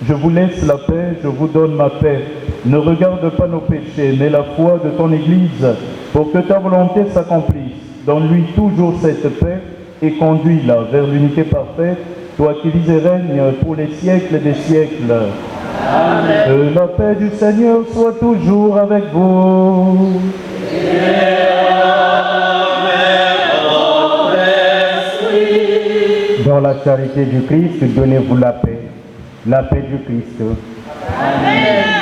je vous laisse la paix, je vous donne ma paix. Ne regarde pas nos péchés, mais la foi de ton Église, pour que ta volonté s'accomplisse. Donne-lui toujours cette paix et conduis-la vers l'unité parfaite, toi qui vis et règnes pour les siècles des siècles. Amen. Que la paix du Seigneur soit toujours avec vous. Dans la charité du Christ, donnez-vous la paix. La paix du Christ. Amen.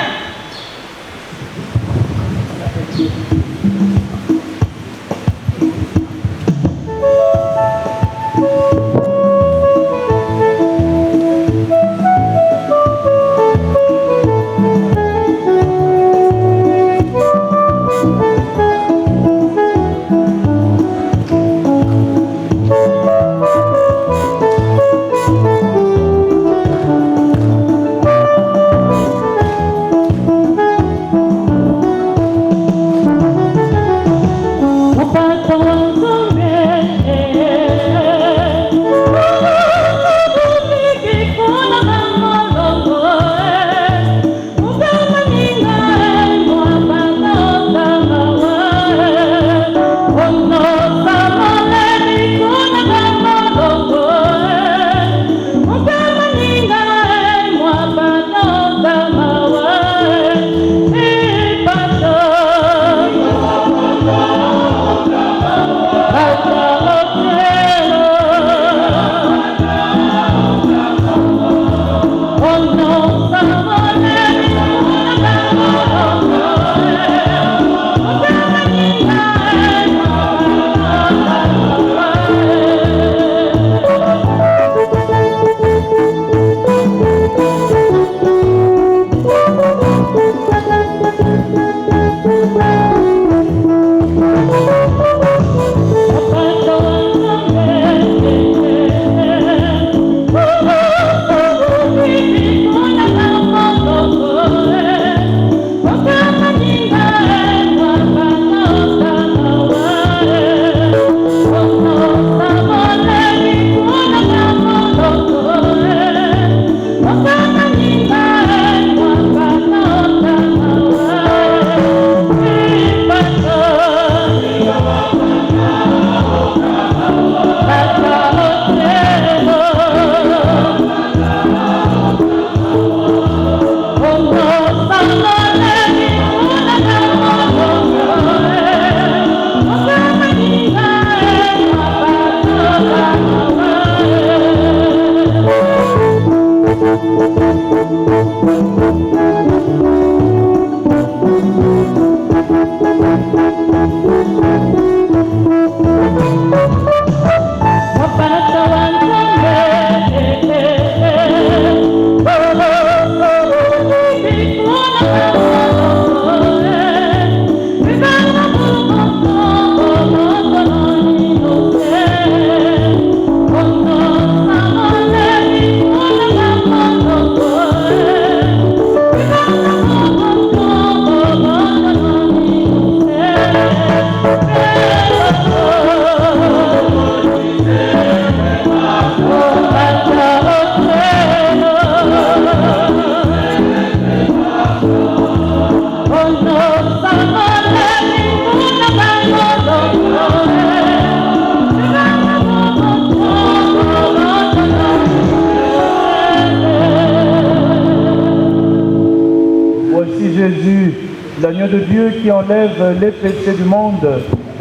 Jésus, l'agneau de Dieu qui enlève les péchés du monde,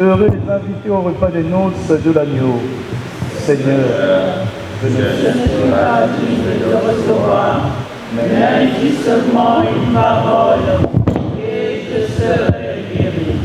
heureux les invités au repas des noces de l'agneau. Seigneur, je ne suis pas digne de recevoir, mais dis seulement une parole, et je serai guéri.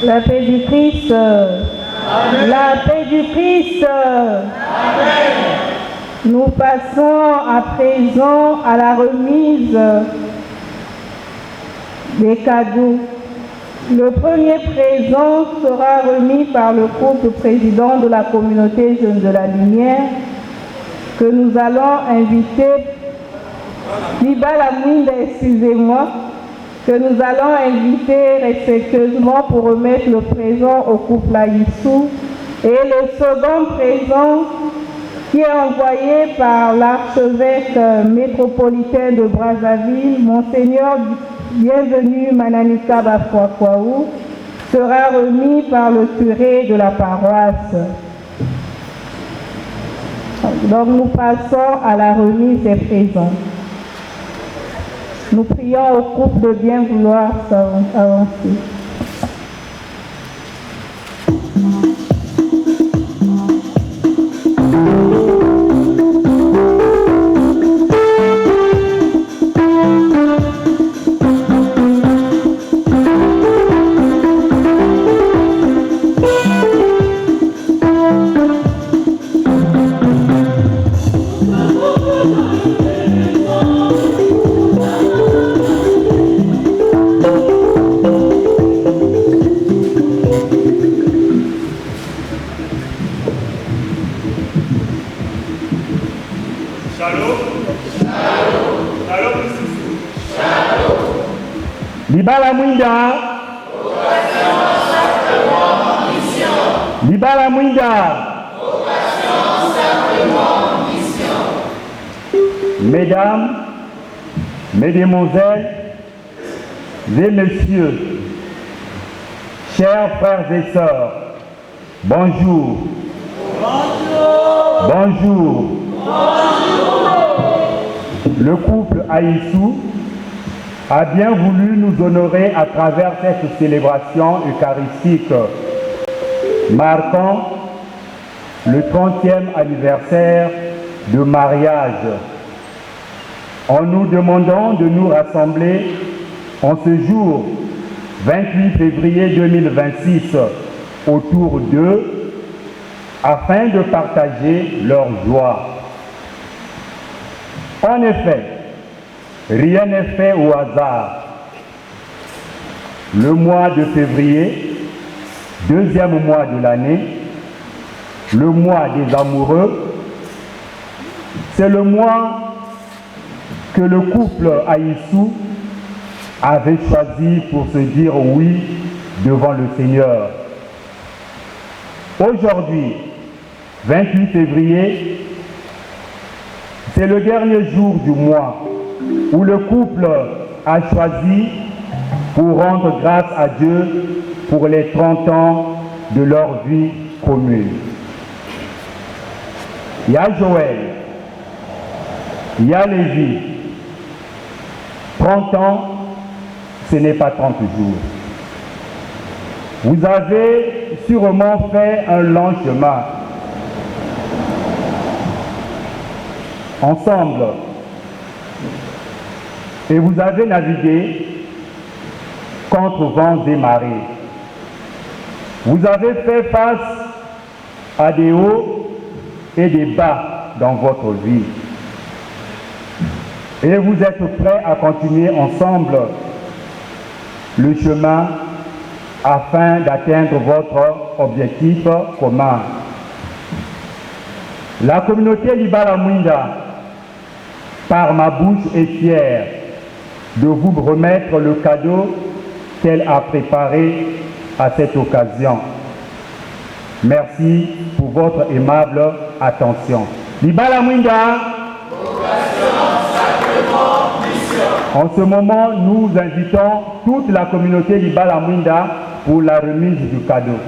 La paix du Christ. Amen. La paix du Christ. Amen. Nous passons à présent à la remise des cadeaux. Le premier présent sera remis par le couple président de la communauté Jeunes de la Lumière que nous allons inviter, Libala Mwinda, excusez-moi, que nous allons inviter respectueusement pour remettre le présent au couple Aïssou. Et le second présent qui est envoyé par l'archevêque métropolitain de Brazzaville, Monseigneur Bienvenu Mananika Bafouakwaou, sera remis par le curé de la paroisse. Donc nous passons à la remise des présents. Nous prions au couple de bien vouloir avancer. Libala Mwinda. Libala Mwinda. Mesdames, Mesdemoiselles et Messieurs, chers frères et sœurs, bonjour. Bonjour. Bonjour. Le couple Aïssou a bien voulu nous honorer à travers cette célébration eucharistique marquant le 30e anniversaire de mariage, en nous demandant de nous rassembler en ce jour 28 février 2026 autour d'eux afin de partager leur joie. En effet, rien n'est fait au hasard. Le mois de février, deuxième mois de l'année, le mois des amoureux, c'est le mois que le couple Aïssou avait choisi pour se dire oui devant le Seigneur. Aujourd'hui, 28 février, c'est le dernier jour du mois où le couple a choisi pour rendre grâce à Dieu pour les 30 ans de leur vie commune. Il y a Joël, il y a Lévi. 30 ans, ce n'est pas 30 jours. Vous avez sûrement fait un long chemin ensemble. Et vous avez navigué contre vents et marées. Vous avez fait face à des hauts et des bas dans votre vie. Et vous êtes prêts à continuer ensemble le chemin afin d'atteindre votre objectif commun. La communauté Libala Mwinda, par ma bouche, est fière de vous remettre le cadeau qu'elle a préparé à cette occasion. Merci pour votre aimable attention. Libala Mwinda. En ce moment, nous invitons toute la communauté Libala Mwinda pour la remise du cadeau.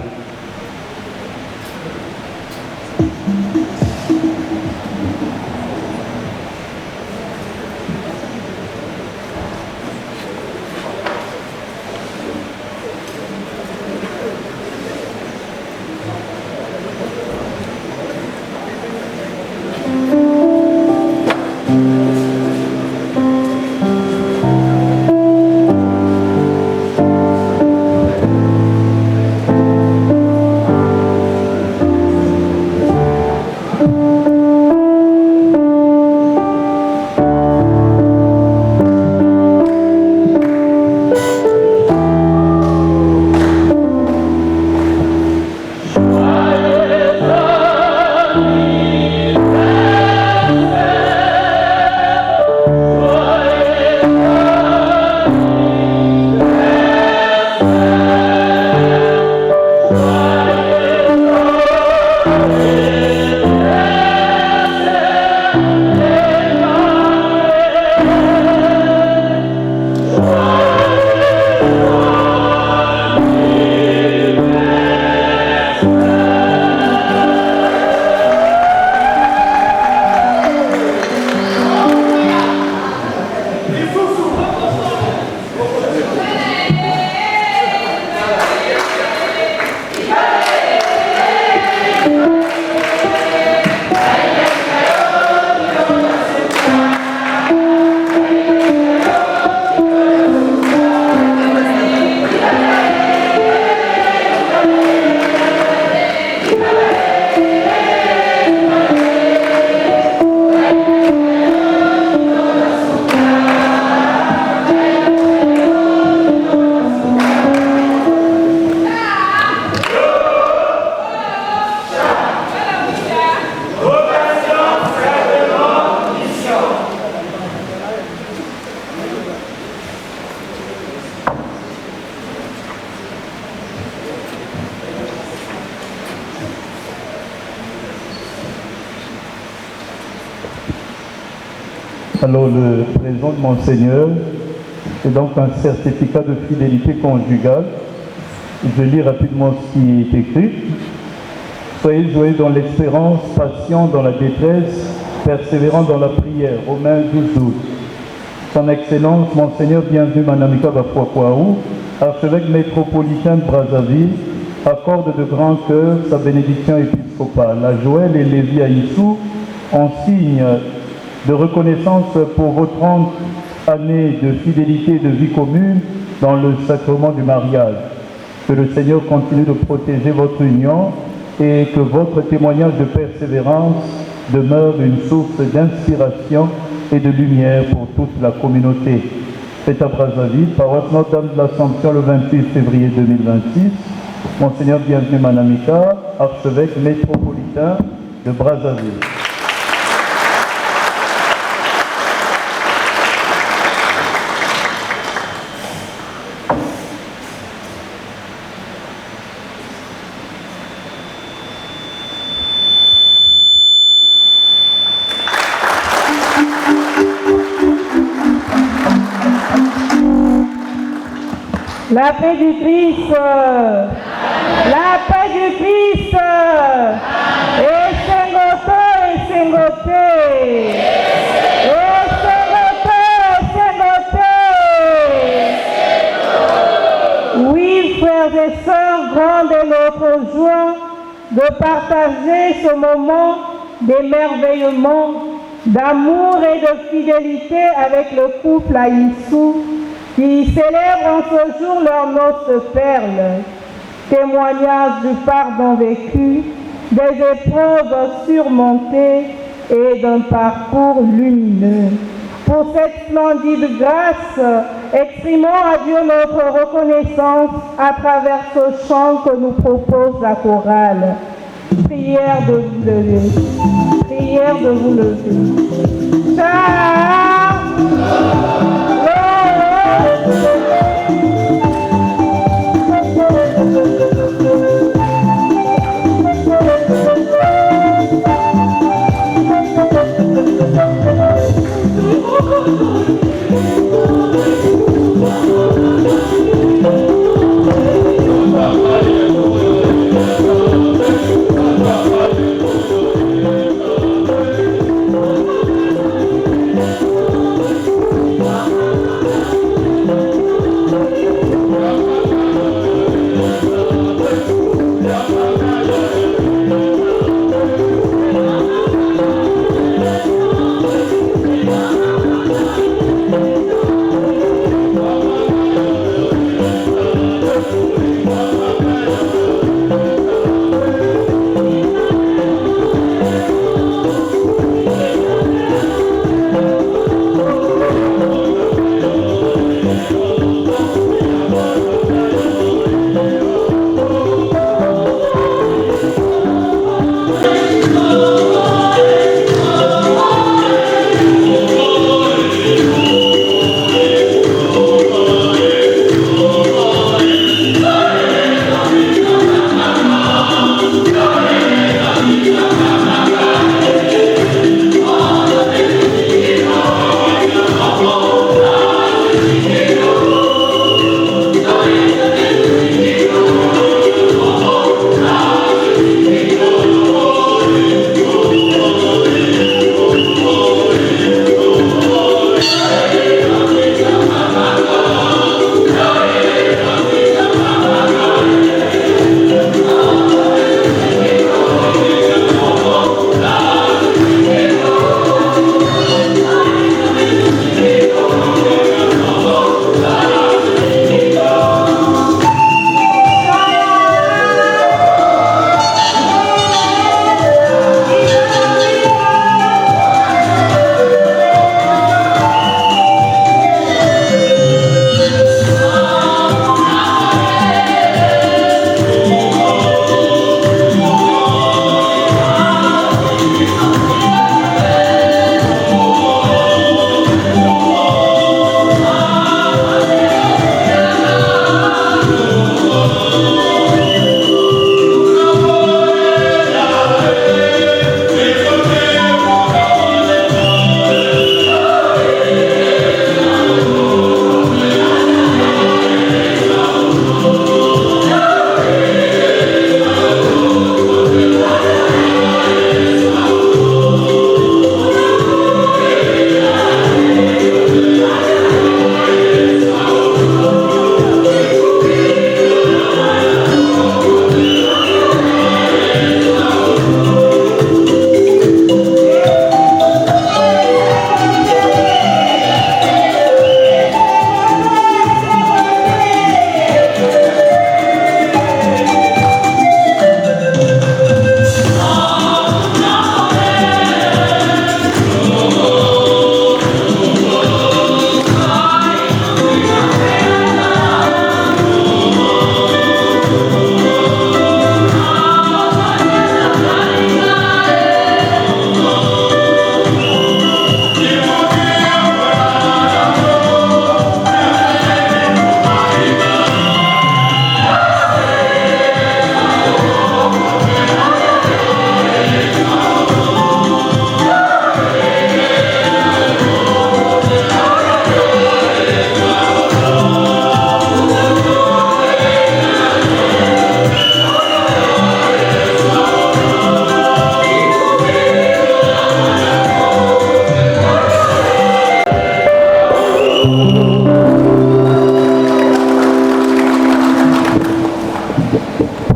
Alors le présent de Monseigneur est donc un certificat de fidélité conjugale. Je lis rapidement ce qui est écrit. Soyez joyeux dans l'espérance, patient dans la détresse, persévérant dans la prière. Romains 12:12. Son Excellence, Monseigneur Bienvenu Manamika Bafouakouaou, archevêque métropolitain de Brazzaville, accorde de grand cœur sa bénédiction épiscopale. La Joël et Lévi Aïssou, en signe de reconnaissance pour vos 30 années de fidélité et de vie commune dans le sacrement du mariage. Que le Seigneur continue de protéger votre union et que votre témoignage de persévérance demeure une source d'inspiration et de lumière pour toute la communauté. C'est à Brazzaville, paroisse Notre-Dame de l'Assomption le 28 février 2026. Monseigneur Bienvenu Manamika, archevêque métropolitain de Brazzaville. La paix du Christ, la paix du Christ, et Sengote, Oui, frères et sœurs, grande est notre joie de partager ce moment d'émerveillement, d'amour et de fidélité avec le couple Aïssou, qui célèbrent en ce jour leur noces perles, témoignage du pardon vécu, des épreuves surmontées et d'un parcours lumineux. Pour cette splendide grâce, exprimons à Dieu notre reconnaissance à travers ce chant que nous propose la chorale. Prière de vous lever. Prière de vous lever.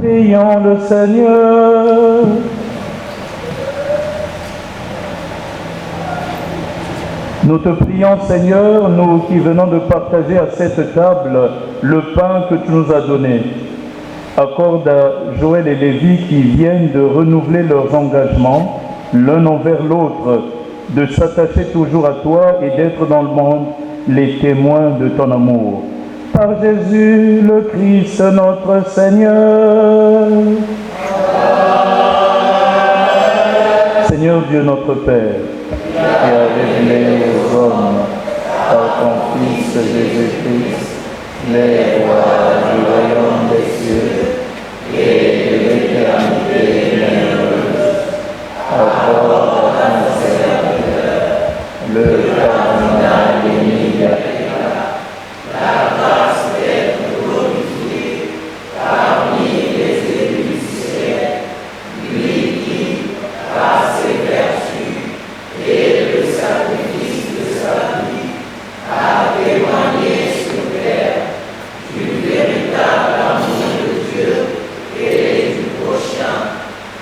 Prions le Seigneur. Nous te prions, Seigneur, nous qui venons de partager à cette table le pain que tu nous as donné. Accorde à Joël et Lévi qui viennent de renouveler leurs engagements, l'un envers l'autre, de s'attacher toujours à toi et d'être dans le monde les témoins de ton amour. Par Jésus le Christ, notre Seigneur. Seigneur Dieu notre Père, qui a révélé aux hommes par ton Fils Jésus-Christ les voies du royaume des cieux et de l'éternité bienheureuse, accorde à ton serviteur le cardinal immédiat, la grâce d'être glorifié parmi les élus du ciel, lui qui, par ses vertus et le sacrifice de sa vie, a témoigné sur terre du véritable amour de Dieu et du prochain,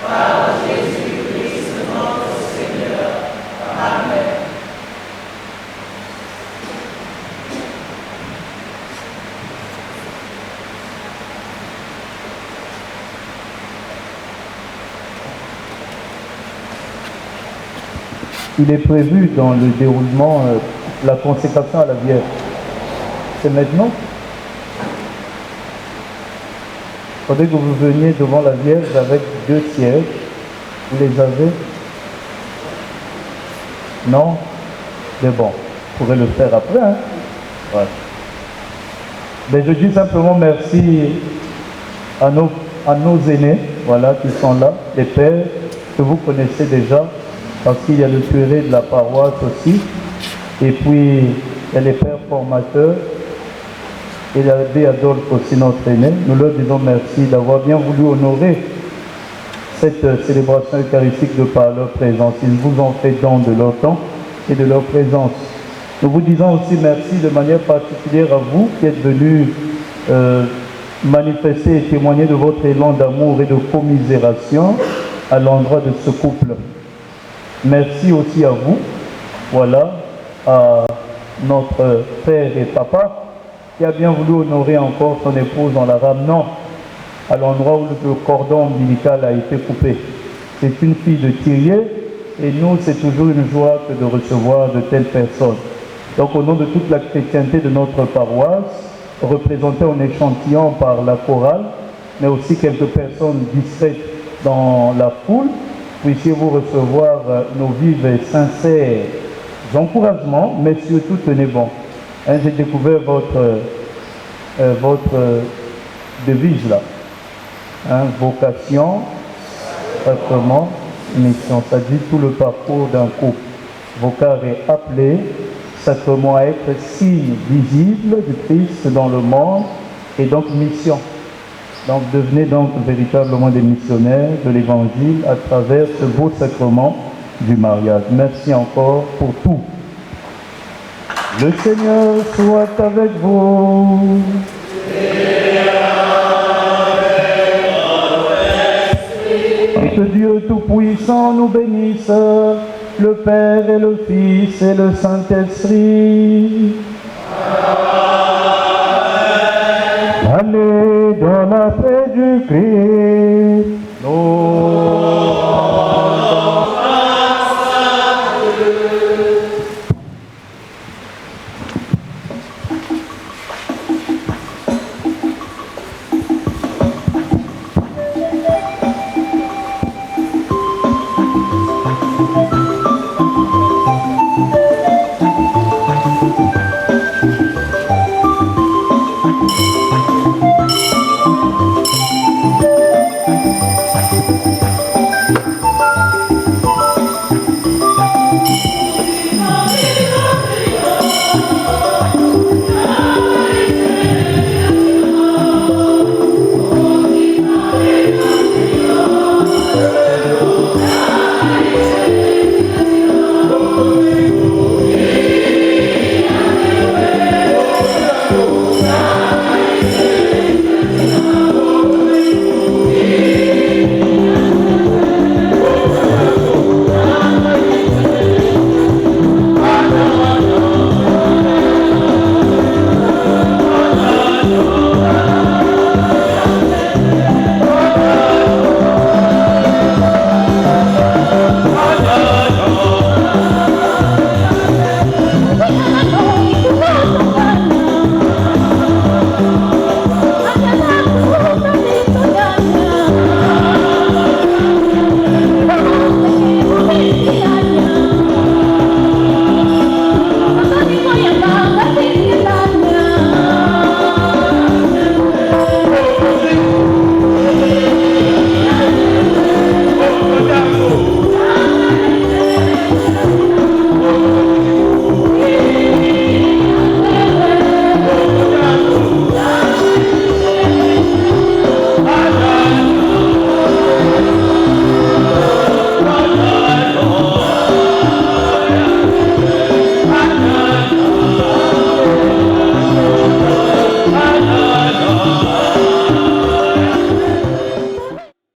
par Jésus-Christ notre Seigneur. Amen. Il est prévu dans le déroulement la consécration à la Vierge. C'est maintenant. Il faudrait que vous veniez devant la Vierge avec 2 sièges. Vous les avez? Non? Mais bon, vous pourrez le faire après. Hein? Ouais. Mais je dis simplement merci à nos aînés, voilà, qui sont là, les pères que vous connaissez déjà, parce qu'il y a le curé de la paroisse aussi, et puis il y a les pères formateurs, et l'abbé Adolphe aussi, notre aîné. Nous leur disons merci d'avoir bien voulu honorer cette célébration eucharistique de par leur présence. Ils vous ont fait don de leur temps et de leur présence. Nous vous disons aussi merci de manière particulière à vous qui êtes venus manifester et témoigner de votre élan d'amour et de commisération à l'endroit de ce couple. Merci aussi à vous, voilà, à notre père et papa qui a bien voulu honorer encore son épouse en la ramenant à l'endroit où le cordon ombilical a été coupé. C'est une fille de Thirier et nous, c'est toujours une joie que de recevoir de telles personnes. Donc au nom de toute la chrétienté de notre paroisse, représentée en échantillon par la chorale, mais aussi quelques personnes discrètes dans la foule, puissiez-vous recevoir nos vifs et sincères encouragements, mais surtout tenez bon. Hein, j'ai découvert votre devise là. Hein, vocation, sacrement, mission. Ça dit tout le parcours d'un couple. Vocar est appelé, sacrement à être signe visible du Christ dans le monde, et donc mission. Donc devenez donc véritablement des missionnaires de l'Évangile à travers ce beau sacrement du mariage. Merci encore pour tout. Le Seigneur soit avec vous. Et que Dieu Tout-Puissant nous bénisse, le Père et le Fils et le Saint-Esprit. Allez dans la paix du Christ.